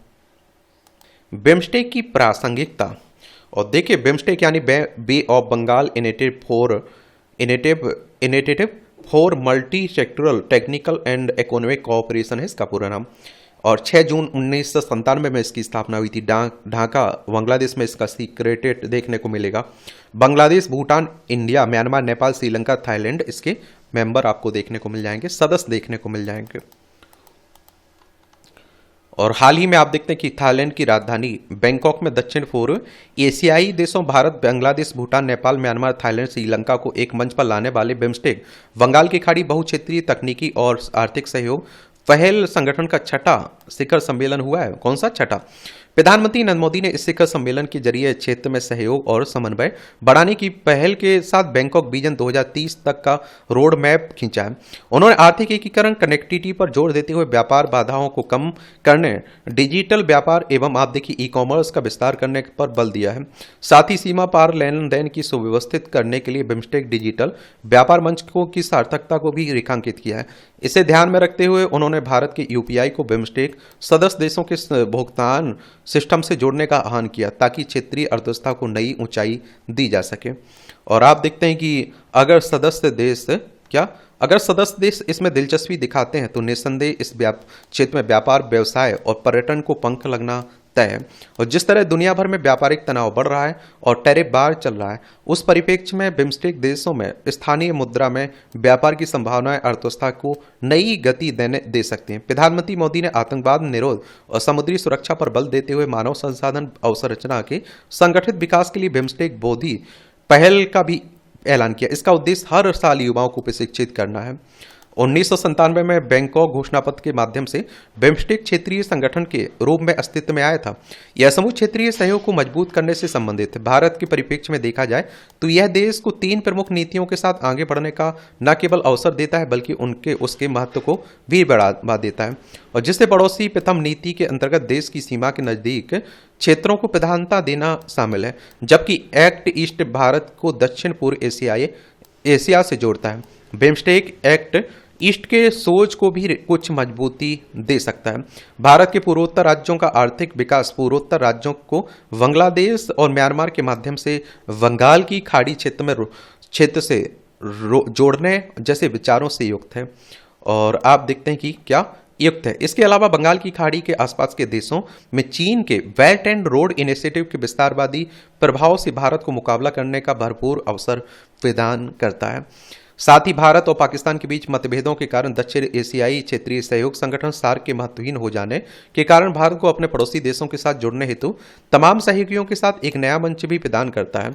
बिम्स्टेक की प्रासंगिकता, और देखिए बिम्स्टेक यानी bay of Bengal initiative for multi sectoral technical and economic cooperation है इसका पूरा नाम। और 6 जून 1997 में इसकी स्थापना हुई थी। ढाका बांग्लादेश में इसका सीक्रेटेट देखने को मिलेगा। Bangladesh, Bhutan, India, Myanmar, Nepal, Sri Lanka, Thailand इसके मेंबर आपको देखने को मिल जाएंगे, सदस्य देखने को मिल जाएंगे। और हाल ही में आप देखते हैं कि थाईलैंड की राजधानी बैंकॉक में दक्षिण पूर्व एशियाई देशों भारत, बांग्लादेश, भूटान, नेपाल, म्यांमार, थाईलैंड, श्रीलंका को एक मंच पर लाने वाले बिम्स्टेक बंगाल की खाड़ी बहुक्षेत्रीय तकनीकी और आर्थिक सहयोग पहल संगठन का छठा शिखर सम्मेलन हुआ है। कौन सा? छठा। प्रधानमंत्री नरेंद्र मोदी ने इस शिखर सम्मेलन के जरिए क्षेत्र में सहयोग और समन्वय बढ़ाने की पहल के साथ बैंकॉक विजन 2030 तक का रोड मैप खींचा है। उन्होंने आर्थिक एकीकरण, कनेक्टिविटी पर जोर देते हुए व्यापार बाधाओं को कम करने, डिजिटल व्यापार एवं आप देखिए ई कॉमर्स का विस्तार करने पर बल दिया है। साथ ही सीमा पार लेन देन की सुव्यवस्थित करने के लिए बिम्स्टेक डिजिटल व्यापार मंच की सार्थकता को भी रेखांकित किया है। इसे ध्यान में रखते हुए उन्होंने भारत के यूपीआई को बिम्स्टेक सदस्य देशों के भुगतान सिस्टम से जोड़ने का आह्वान किया, ताकि क्षेत्रीय अर्थव्यवस्था को नई ऊंचाई दी जा सके। और आप देखते हैं कि अगर सदस्य देश इसमें दिलचस्पी दिखाते हैं तो निस्संदेह इस क्षेत्र में व्यापार, व्यवसाय और पर्यटन को पंख लगना तय है। और जिस तरह दुनिया भर में व्यापारिक तनाव बढ़ रहा है और टैरिफ बार चल रहा है, उस परिप्रेक्ष्य में बिम्स्टेक देशों में स्थानीय मुद्रा में व्यापार की संभावनाएं अर्थव्यवस्था को नई गति दे सकती हैं। प्रधानमंत्री मोदी ने आतंकवाद निरोध और समुद्री सुरक्षा पर बल देते हुए मानव संसाधन अवसंरचना के संगठित विकास के लिए बिम्स्टेक बोधि पहल का भी ऐलान किया। इसका उद्देश्य हर साल युवाओं को प्रशिक्षित करना है। 1997 में बैंकॉक घोषणा पत्र के माध्यम से बिम्स्टेक क्षेत्रीय संगठन के रूप में अस्तित्व में आया था। यह समूह क्षेत्रीय सहयोग को मजबूत करने से संबंधित है। भारत के परिप्रेक्ष्य में देखा जाए तो यह देश को 3 प्रमुख नीतियों के साथ आगे बढ़ने का न केवल अवसर देता है, बल्कि उसके महत्व को भी बढ़ावा देता है। और जिससे पड़ोसी प्रथम नीति के अंतर्गत देश की सीमा के नजदीक क्षेत्रों को प्रधानता देना शामिल है, जबकि एक्ट ईस्ट भारत को दक्षिण पूर्व एशिया से जोड़ता है। बिम्स्टेक एक्ट ईस्ट के सोच को भी कुछ मजबूती दे सकता है। भारत के पूर्वोत्तर राज्यों का आर्थिक विकास पूर्वोत्तर राज्यों को बांग्लादेश और म्यांमार के माध्यम से बंगाल की खाड़ी क्षेत्र से जोड़ने जैसे विचारों से युक्त है। और आप देखते हैं कि क्या युक्त है। इसके अलावा बंगाल की खाड़ी के आसपास के देशों में चीन के बेल्ट एंड रोड इनिशिएटिव के विस्तारवादी प्रभाव से भारत को मुकाबला करने का भरपूर अवसर प्रदान करता है। साथ ही भारत और पाकिस्तान के बीच मतभेदों के कारण दक्षिण एशियाई क्षेत्रीय सहयोग संगठन सार्क के महत्वहीन हो जाने के कारण भारत को अपने पड़ोसी देशों के साथ जुड़ने हेतु तमाम सहयोगियों के साथ एक नया मंच भी प्रदान करता है।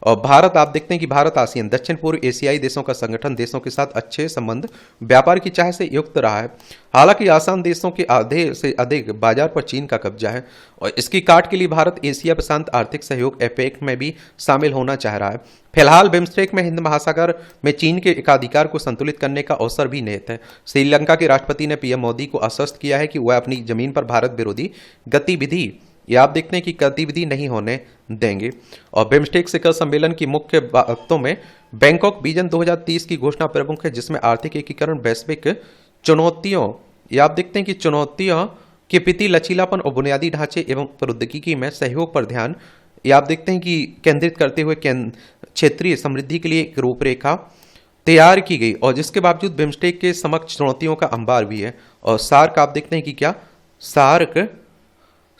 और भारत, आप देखते हैं कि भारत आसियान दक्षिण पूर्व एशियाई देशों का संगठन देशों के साथ अच्छे संबंध, व्यापार की चाह से युक्त रहा है। हालांकि आसियान देशों के आधे से अधिक बाजार पर चीन का कब्जा है और इसकी काट के लिए भारत एशिया प्रशांत आर्थिक सहयोग एपेक में भी शामिल होना चाह रहा है। फिलहाल बिम्स्टेक में हिंद महासागर में चीन के एकाधिकार को संतुलित करने का अवसर भी निहित है। श्रीलंका के राष्ट्रपति ने पीएम मोदी को आश्वस्त किया है कि वह अपनी जमीन पर भारत विरोधी गतिविधि या आप देखते हैं कि गतिविधि नहीं होने देंगे। और बिम्स्टेक शिखर सम्मेलन की मुख्य बातों में बैंकॉक विजन 2030 की घोषणा प्रमुख है, जिसमें आर्थिक एकीकरण, वैश्विक चुनौतियों या आप देखते हैं कि चुनौतियों के प्रति लचीलापन और बुनियादी ढांचे एवं प्रौद्योगिकी में सहयोग पर ध्यान या आप देखते हैं कि केंद्रित करते हुए क्षेत्रीय समृद्धि के लिए एक रूपरेखा तैयार की गई। और जिसके बावजूद बिम्स्टेक के समक्ष चुनौतियों का अंबार भी है। और सार्क, आप देखते हैं कि क्या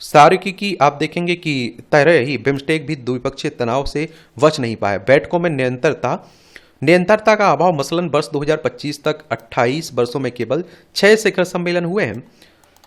सार्क की आप देखेंगे कि तरह ही बिम्स्टेक भी द्विपक्षीय तनाव से बच नहीं पाया। बैठकों में निरंतरता का अभाव, मसलन वर्ष 2025 तक 28 वर्षों में केवल 6 शिखर सम्मेलन हुए हैं।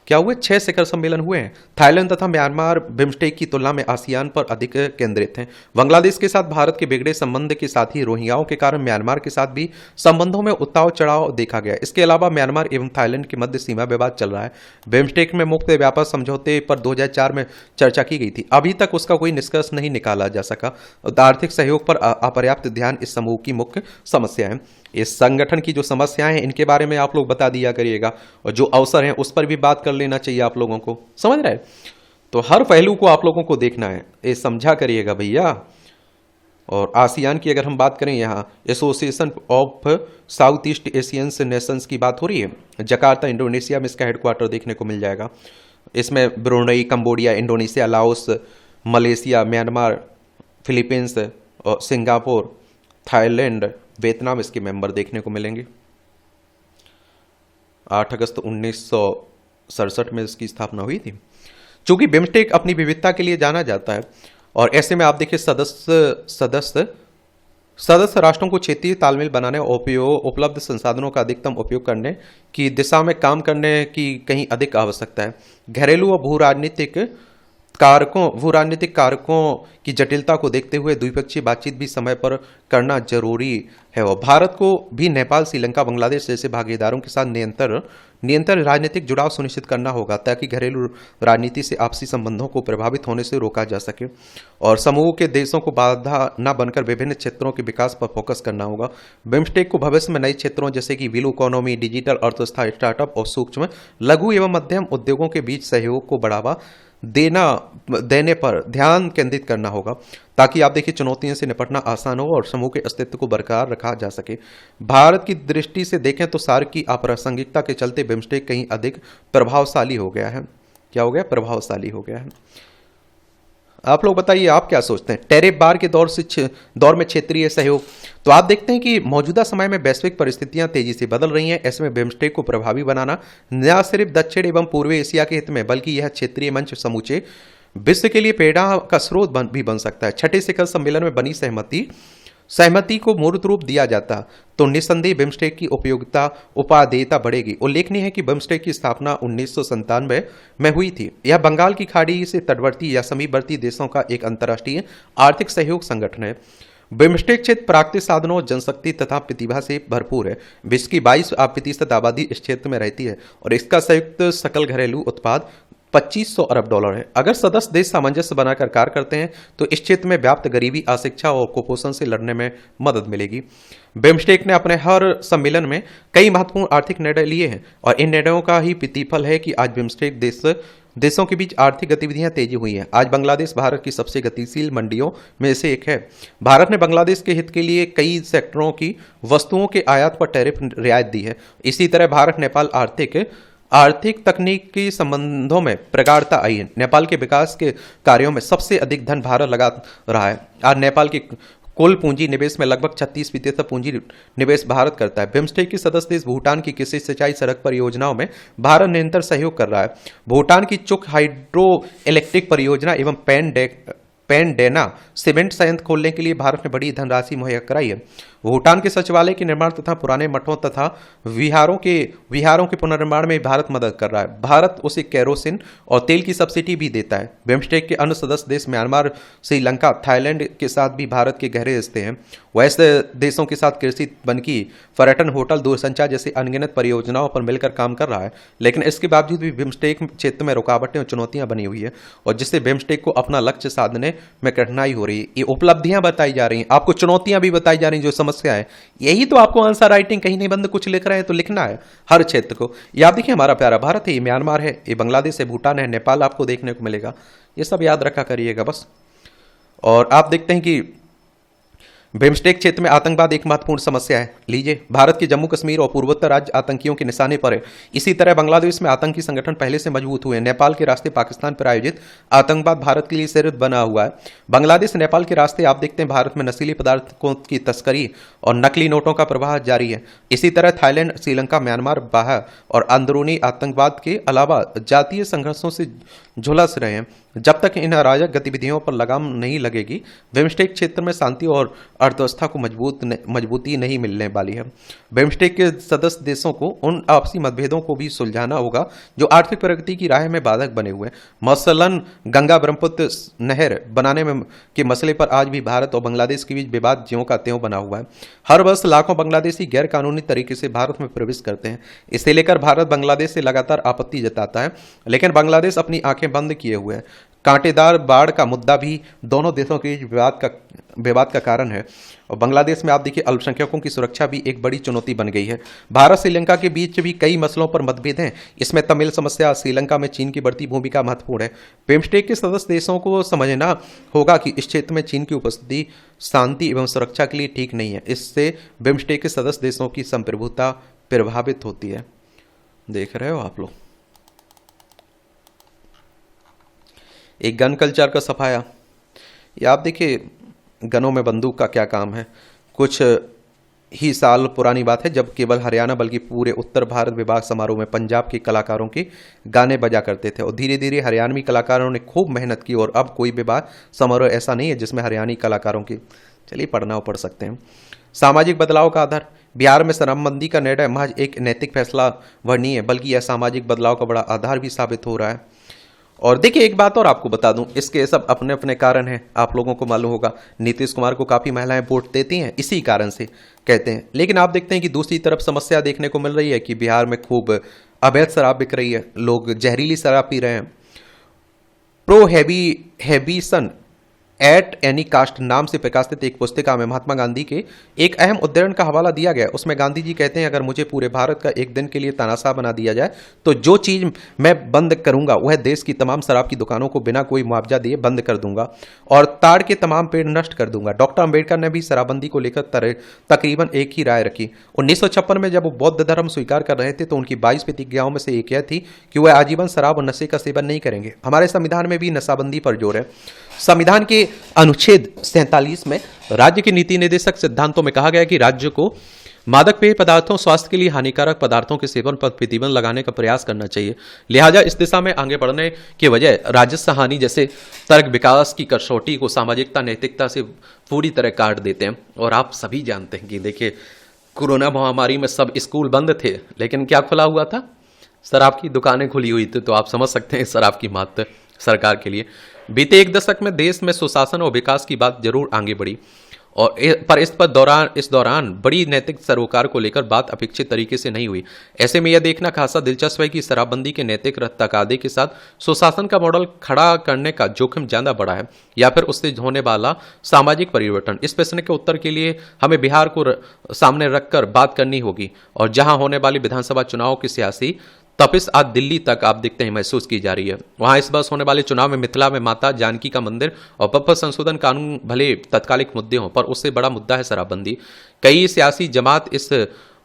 क्या हुए, 6 शिखर सम्मेलन हुए हैं। थाईलैंड तथा म्यांमार बिम्स्टेक की तुलना में आसियान पर अधिक केंद्रित हैं। बांग्लादेश के साथ भारत के बिगड़े संबंध के साथ ही रोहिंग्याओं के कारण म्यांमार के साथ भी संबंधों में उतार चढ़ाव देखा गया। इसके अलावा म्यांमार एवं थाईलैंड के मध्य सीमा विवाद चल रहा है। बिम्स्टेक में मुक्त व्यापार समझौते पर 2004 में चर्चा की गई थी, अभी तक उसका कोई निष्कर्ष नहीं निकाला जा सका। आर्थिक सहयोग पर अपर्याप्त ध्यान इस समूह की मुख्य समस्या है। इस संगठन की जो समस्याएं हैं इनके बारे में आप लोग बता दिया करिएगा, और जो अवसर हैं उस पर भी बात कर लेना चाहिए आप लोगों को, समझ रहे हैं। तो हर पहलू को आप लोगों को देखना है, ये समझा करिएगा भैया। और आसियान की अगर हम बात करें, यहाँ association of south east Asian Nations की बात हो रही है। जकार्ता इंडोनेशिया में इसका हेडक्वार्टर देखने को मिल जाएगा। इसमें Brunei, Cambodia, Indonesia, Laos, Malaysia, Myanmar, Philippines और सिंगापुर, थाईलैंड, वियतनाम इसके मेंबर देखने को मिलेंगे। 8 अगस्त 1967 में इसकी स्थापना हुई थी। चूंकि बिम्स्टेक अपनी विविधता के लिए जाना जाता है, और ऐसे में आप देखिए सदस्य राष्ट्रों को क्षेत्रीय तालमेल बनाने और उपलब्ध संसाधनों का अधिकतम उपयोग करने की दिशा में काम करने की कहीं अधिक आवश्यकता है। घरेलू और भू राजनीतिक कारकों की जटिलता को देखते हुए द्विपक्षीय बातचीत भी समय पर करना जरूरी है। और भारत को भी नेपाल, श्रीलंका, बांग्लादेश जैसे भागीदारों के साथ निरंतर राजनीतिक जुड़ाव सुनिश्चित करना होगा, ताकि घरेलू राजनीति से आपसी संबंधों को प्रभावित होने से रोका जा सके। और समूह के देशों को बाधा न बनकर विभिन्न क्षेत्रों के विकास पर फोकस करना होगा। बिम्स्टेक को भविष्य में नए क्षेत्रों जैसे कि ब्लू इकोनॉमी, डिजिटल अर्थव्यवस्था, स्टार्टअप और सूक्ष्म, लघु एवं मध्यम उद्योगों के बीच सहयोग को बढ़ावा देने पर ध्यान केंद्रित करना होगा, ताकि आप देखिए चुनौतियों से निपटना आसान हो और समूह के अस्तित्व को बरकरार रखा जा सके। भारत की दृष्टि से देखें तो सार्क की अप्रासंगिकता के चलते बिम्स्टेक कहीं अधिक प्रभावशाली हो गया है। क्या हो गया? प्रभावशाली हो गया है। आप लोग बताइए, आप क्या सोचते हैं? टैरिफ बार के दौर में क्षेत्रीय सहयोग, तो आप देखते हैं कि मौजूदा समय में वैश्विक परिस्थितियां तेजी से बदल रही हैं। ऐसे में बिम्स्टेक को प्रभावी बनाना न सिर्फ दक्षिण एवं पूर्वी एशिया के हित में, बल्कि यह क्षेत्रीय मंच समूचे विश्व के लिए प्रेरणा का स्रोत भी बन सकता है। छठे शिखर सम्मेलन में बनी सहमति को मूर्त रूप दिया जाता तो निस्संदेह बिम्स्टेक की उपादेयता बढ़ेगी। उल्लेखनीय है कि बिम्स्टेक की स्थापना 1997 में हुई थी। यह बंगाल की खाड़ी से तटवर्ती या समीपवर्ती देशों का एक अंतर्राष्ट्रीय आर्थिक सहयोग संगठन है। बिम्स्टेक क्षेत्र प्राकृतिक साधनों, जनशक्ति तथा प्रतिभा से भरपूर है। विश्व की 22% आबादी इस क्षेत्र में रहती है और इसका संयुक्त सकल घरेलू उत्पाद $2500 अरब है। अगर सदस्य देश सामंजस्य बनाकर कार्य करते हैं तो इस क्षेत्र में व्याप्त गरीबी, अशिक्षा और कुपोषण से लड़ने में मदद मिलेगी। बिम्स्टेक ने अपने हर सम्मेलन में कई महत्वपूर्ण आर्थिक निर्णय लिए हैं और इन निर्णयों का ही प्रतिफल है कि आज बिम्स्टेक देशों के बीच आर्थिक गतिविधियां तेजी हुई हैं। आज बांग्लादेश भारत की सबसे गतिशील मंडियों में से एक है। भारत ने बांग्लादेश के हित के लिए कई सेक्टरों की वस्तुओं के आयात पर टैरिफ रियायत दी है। इसी तरह भारत नेपाल आर्थिक तकनीकी संबंधों में प्रगाढ़ता आई है। नेपाल के विकास के कार्यों में सबसे अधिक धन भारत लगा रहा है। आज नेपाल के कुल पूंजी निवेश में लगभग 36% पूंजी निवेश भारत करता है। बिम्स्टेक के सदस्य देश भूटान की कृषि, सिंचाई, सड़क परियोजनाओं में भारत निरंतर सहयोग कर रहा है। भूटान की चुक हाइड्रो इलेक्ट्रिक परियोजना एवं पेनडेना सीमेंट संयंत्र खोलने के लिए भारत ने बड़ी धनराशि मुहैया कराई है। भूटान के सचिवालय के निर्माण तथा पुराने मठों तथा विहारों के पुनर्निर्माण में भारत मदद कर रहा है। भारत उसे केरोसिन और तेल की सब्सिडी भी देता है। बिम्स्टेक के अन्य सदस्य देश म्यांमार, श्रीलंका, थाईलैंड के साथ भी भारत के गहरे रिश्ते हैं। वैसे देशों के साथ कृषि, वानिकी, पर्यटन, होटल, दूरसंचार जैसी अनगिनत परियोजनाओं पर मिलकर काम कर रहा है। लेकिन इसके बावजूद भी बिम्स्टेक क्षेत्र में रुकावटें और चुनौतियां बनी हुई है और जिससे बिम्स्टेक को अपना लक्ष्य साधने में कठिनाई हो रही है। ये उपलब्धियां बताई जा रही हैं, आपको चुनौतियां भी बताई जा रही हैं, जो समस्या है। यही तो आपको आंसर राइटिंग, कहीं नहीं बंद कुछ लिख रहे हैं तो लिखना है हर क्षेत्र को। याद देखिए, हमारा प्यारा भारत है, ये म्यांमार है, ये बांग्लादेश है, भूटान है, नेपाल आपको देखने को मिलेगा। ये सब याद रखा करिएगा बस। और आप देखते हैं कि बिम्स्टेक क्षेत्र में आतंकवाद एक महत्वपूर्ण समस्या है। लीजिए, भारत के जम्मू कश्मीर और पूर्वोत्तर राज्य आतंकियों के निशाने पर है। इसी तरह बांग्लादेश में आतंकी संगठन पहले से मजबूत हुए हैं। नेपाल के रास्ते पाकिस्तान पर आयोजित आतंकवाद भारत के लिए सिर बना हुआ है। बांग्लादेश नेपाल के रास्ते आप देखते हैं भारत में नशीले पदार्थों की तस्करी और नकली नोटों का प्रवाह जारी है। इसी तरह थाईलैंड, श्रीलंका, म्यांमार बाहर और अंदरूनी आतंकवाद के अलावा जातीय संघर्षों से झुलस रहे हैं। जब तक इन अराजक गतिविधियों पर लगाम नहीं लगेगी, बिम्स्टेक क्षेत्र में शांति और अर्थव्यवस्था को मजबूती नहीं मिलने वाली है। बिम्स्टेक के सदस्य देशों को उन आपसी मतभेदों को भी सुलझाना होगा जो आर्थिक प्रगति की राह में बाधक बने हुए हैं। मसलन गंगा ब्रह्मपुत्र नहर बनाने में के मसले पर आज भी भारत और बांग्लादेश के बीच विवाद ज्यों का त्यों बना हुआ है। हर वर्ष लाखों बांग्लादेशी गैर कानूनी तरीके से भारत में प्रवेश करते हैं। इसे लेकर भारत बांग्लादेश से लगातार आपत्ति जताता है, लेकिन बांग्लादेश अपनी आंखें बंद किए हुए है। कांटेदार बाढ़ का मुद्दा भी दोनों देशों के विवाद का कारण है। और बांग्लादेश में आप देखिए, अल्पसंख्यकों की सुरक्षा भी एक बड़ी चुनौती बन गई है। भारत श्रीलंका के बीच भी कई मसलों पर मतभेद हैं। इसमें तमिल समस्या, श्रीलंका में चीन की बढ़ती भूमिका महत्वपूर्ण है। बिम्स्टेक के सदस्य देशों को समझना होगा कि इस क्षेत्र में चीन की उपस्थिति शांति एवं सुरक्षा के लिए ठीक नहीं है। इससे बिम्स्टेक के सदस्य देशों की संप्रभुता प्रभावित होती है। देख रहे हो आप लोग, एक गन कल्चर का सफाया। या आप देखिए, गनों में बंदूक का क्या काम है। कुछ ही साल पुरानी बात है जब केवल हरियाणा बल्कि पूरे उत्तर भारत विवाह समारोह में पंजाब के कलाकारों के गाने बजा करते थे, और धीरे धीरे हरियाणवी कलाकारों ने खूब मेहनत की और अब कोई विवाह समारोह ऐसा नहीं है जिसमें हरियाणवी कलाकारों की, चलिए पढ़ना पढ़ सकते हैं। सामाजिक बदलाव का आधार। बिहार में शराबबंदी का निर्णय महज एक नैतिक फैसला वह नहीं है, बल्कि यह सामाजिक बदलाव का बड़ा आधार भी साबित हो रहा है। और देखिए, एक बात और आपको बता दूं, इसके सब अपने अपने कारण हैं। आप लोगों को मालूम होगा, नीतीश कुमार को काफी महिलाएं वोट देती हैं, इसी कारण से कहते हैं। लेकिन आप देखते हैं कि दूसरी तरफ समस्या देखने को मिल रही है कि बिहार में खूब अवैध शराब बिक रही है, लोग जहरीली शराब पी रहे हैं। प्रोहेबिशन एट एनी कास्ट नाम से प्रकाशित एक पुस्तिका में महात्मा गांधी के एक अहम उद्धरण का हवाला दिया गया। उसमें गांधी जी कहते हैं, अगर मुझे पूरे भारत का एक दिन के लिए तानाशाह बना दिया जाए तो जो चीज मैं बंद करूंगा वह देश की तमाम शराब की दुकानों को बिना कोई मुआवजा दिए बंद कर दूंगा और ताड़ के तमाम पेड़ नष्ट कर दूंगा। डॉक्टर अंबेडकर ने भी शराबबंदी को लेकर तकरीबन एक ही राय रखी। 1956 में जब वो बौद्ध धर्म स्वीकार कर रहे थे तो उनकी 22 प्रतिज्ञाओं में से एक यह थी कि वह आजीवन शराब और नशे का सेवन नहीं करेंगे। हमारे संविधान में भी नशाबंदी पर जोर है। संविधान के अनुच्छेद 47 में राज्य के नीति निर्देशक सिद्धांतों में कहा गया कि राज्य को मादक पेय पदार्थों, स्वास्थ्य के लिए हानिकारक पदार्थों के सेवन पर प्रतिबंध लगाने का प्रयास करना चाहिए। लिहाजा इस दिशा में आगे बढ़ने के बजाय राजस्व हानि जैसे तर्क विकास की कसौटी को सामाजिकता, नैतिकता से पूरी तरह काट देते हैं। और आप सभी जानते हैं कि देखिए, कोरोना महामारी में सब स्कूल बंद थे, लेकिन क्या खुला हुआ था? शराब की दुकानें खुली हुई थी। तो आप समझ सकते हैं शराब की महत्व सरकार के लिए। बीते एक दशक में देश में सुशासन और विकास की बात जरूर आगे बढ़ी, और पर इस दौरान बड़ी नैतिक सरोकार को लेकर बात अपेक्षित तरीके से नहीं हुई। ऐसे में यह देखना खासा दिलचस्प है कि शराबबंदी के नैतिक तकादे के साथ सुशासन का मॉडल खड़ा करने का जोखिम ज्यादा बड़ा है या फिर उससे होने वाला सामाजिक परिवर्तन। इस प्रश्न के उत्तर के लिए हमें बिहार को सामने रखकर बात करनी होगी, और जहां होने वाली विधानसभा चुनाव की सियासी तपिश आज दिल्ली तक आप देखते हैं महसूस की जा रही है। वहां इस वर्ष होने वाले चुनाव में मिथिला में माता जानकी का मंदिर और पप्पा संशोधन कानून भले तत्कालिक मुद्दे हों, पर उससे बड़ा मुद्दा है शराबबंदी। कई सियासी जमात इस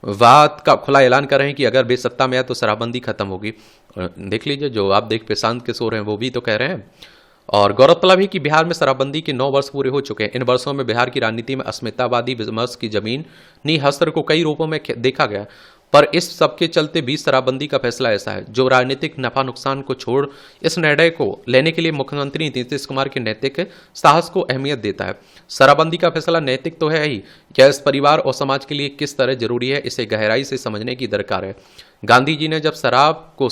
बात का खुला ऐलान कर रहे हैं कि अगर वे सत्ता में आए तो शराबबंदी खत्म होगी। देख लीजिए, जो आप देख प्रशांत किशोर हैं वो भी तो कह रहे हैं। और गौरतलब है कि बिहार में शराबबंदी के 9 वर्ष पूरे हो चुके हैं। इन वर्षों में बिहार की राजनीति में अस्मितावादी विमर्श की जमीनी हस्तर को कई रूपों में देखा गया, पर इस सबके चलते भी शराबबंदी का फैसला ऐसा है जो राजनीतिक नफा नुकसान को छोड़ इस निर्णय को लेने के लिए मुख्यमंत्री नीतीश कुमार के नैतिक साहस को अहमियत देता है। शराबबंदी का फैसला नैतिक तो है ही, यह इस परिवार और समाज के लिए किस तरह जरूरी है इसे गहराई से समझने की दरकार है। गांधी जी ने जब शराब को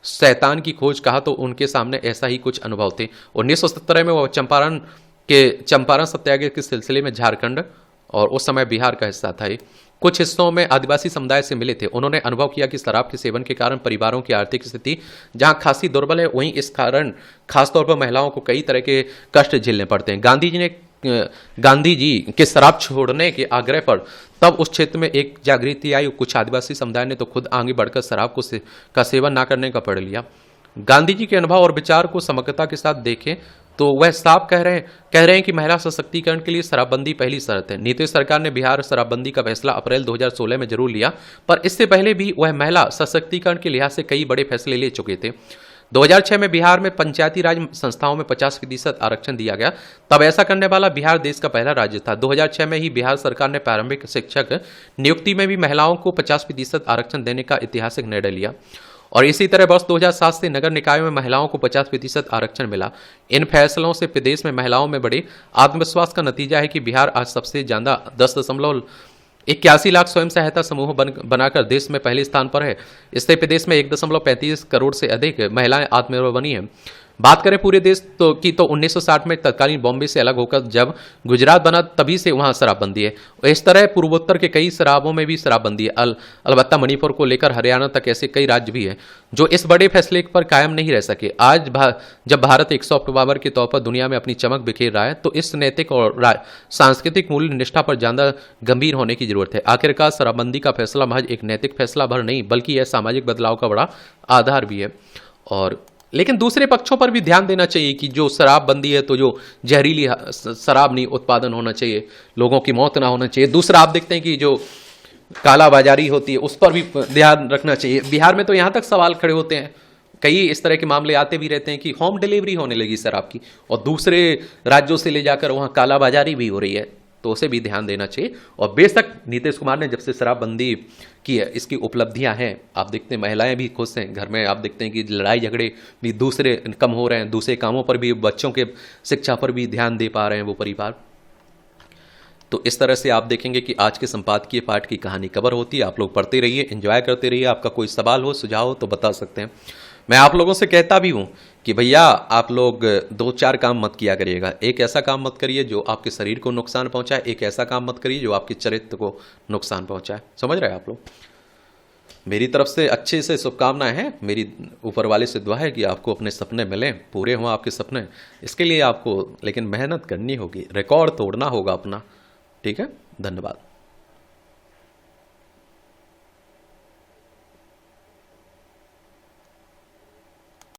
शैतान की खोज कहा तो उनके सामने ऐसा ही कुछ अनुभव थे। 1917 में वो चंपारण सत्याग्रह के सिलसिले में झारखंड और उस समय बिहार का हिस्सा था, कुछ हिस्सों में आदिवासी समुदाय से मिले थे। उन्होंने अनुभव किया कि शराब के सेवन के कारण परिवारों की आर्थिक स्थिति जहां खासी दुर्बल है, वहीं इस कारण खासतौर पर महिलाओं को कई तरह के कष्ट झेलने पड़ते हैं। गांधी जी के शराब छोड़ने के आग्रह पर तब उस क्षेत्र में एक जागृति आई। कुछ आदिवासी समुदाय ने तो खुद आगे बढ़कर शराब का सेवन ना करने का पड़ लिया। गांधी जी के अनुभव और विचार को समग्रता के साथ देखें तो वह साफ कह रहे हैं कि महिला सशक्तिकरण के लिए शराबबंदी पहली शर्त है। नीतीश सरकार ने बिहार शराबबंदी का फैसला अप्रैल 2016 में जरूर लिया, पर इससे पहले भी वह महिला सशक्तिकरण के लिहाज से कई बड़े फैसले ले चुके थे। 2006 में बिहार में पंचायती राज संस्थाओं में 50% आरक्षण दिया गया। तब ऐसा करने वाला बिहार देश का पहला राज्य था। 2006 में ही बिहार सरकार ने प्रारंभिक शिक्षक नियुक्ति में भी महिलाओं को 50% आरक्षण देने का ऐतिहासिक निर्णय लिया। और इसी तरह वर्ष 2007 से नगर निकायों में महिलाओं को 50% आरक्षण मिला। इन फैसलों से प्रदेश में महिलाओं में बड़े आत्मविश्वास का नतीजा है कि बिहार आज सबसे ज्यादा 10.81 लाख स्वयं सहायता समूह बनाकर देश में पहले स्थान पर है। इससे प्रदेश में 1.35 करोड़ से अधिक महिलाएं आत्मनिर्भर बनी हैं। बात करें पूरे देश की तो 1960 में तत्कालीन बॉम्बे से अलग होकर जब गुजरात बना तभी से वहां शराबबंदी है। इस तरह पूर्वोत्तर के कई शराबों में भी शराबबंदी है। अलबत्ता मणिपुर को लेकर हरियाणा तक ऐसे कई राज्य भी हैं जो इस बड़े फैसले पर कायम नहीं रह सके। आज जब भारत एक सॉफ्ट पावर के तौर पर दुनिया में अपनी चमक बिखेर रहा है तो इस नैतिक और सांस्कृतिक मूल्य निष्ठा पर ज्यादा गंभीर होने की जरूरत है। आखिरकार शराबबंदी का फैसला महज एक नैतिक फैसला भर नहीं बल्कि यह सामाजिक बदलाव का बड़ा आधार भी है। और लेकिन दूसरे पक्षों पर भी ध्यान देना चाहिए कि जो शराबबंदी है तो जो जहरीली शराब नहीं उत्पादन होना चाहिए, लोगों की मौत ना होना चाहिए। दूसरा आप देखते हैं कि जो कालाबाजारी होती है उस पर भी ध्यान रखना चाहिए। बिहार में तो यहाँ तक सवाल खड़े होते हैं, कई इस तरह के मामले आते भी रहते हैं कि होम डिलीवरी होने लगी शराब की और दूसरे राज्यों से ले जाकर वहाँ कालाबाजारी भी हो रही है, तो उसे भी ध्यान देना चाहिए। और बेशक नीतीश कुमार ने जब से शराबबंदी की है इसकी उपलब्धियां हैं। आप देखते हैं महिलाएं भी खुश हैं, घर में आप देखते हैं कि लड़ाई झगड़े भी दूसरे कम हो रहे हैं, दूसरे कामों पर भी, बच्चों के शिक्षा पर भी ध्यान दे पा रहे हैं वो परिवार। तो इस तरह से आप देखेंगे कि आज के संपादकीय पाठ की कहानी कवर होती है। आप लोग पढ़ते रहिए, एंजॉय करते रहिए। आपका कोई सवाल हो, सुझाव हो तो बता सकते हैं। मैं आप लोगों से कहता भी हूं कि भैया आप लोग 2-4 काम मत किया करिएगा। एक ऐसा काम मत करिए जो आपके शरीर को नुकसान पहुंचाए, एक ऐसा काम मत करिए जो आपके चरित्र को नुकसान पहुंचाए। समझ रहे हैं आप लोग? मेरी तरफ से अच्छे से शुभकामनाएं हैं। मेरी ऊपर वाले से दुआ है कि आपको अपने सपने मिलें, पूरे हों आपके सपने। इसके लिए आपको लेकिन मेहनत करनी होगी, रिकॉर्ड तोड़ना होगा अपना। ठीक है, धन्यवाद।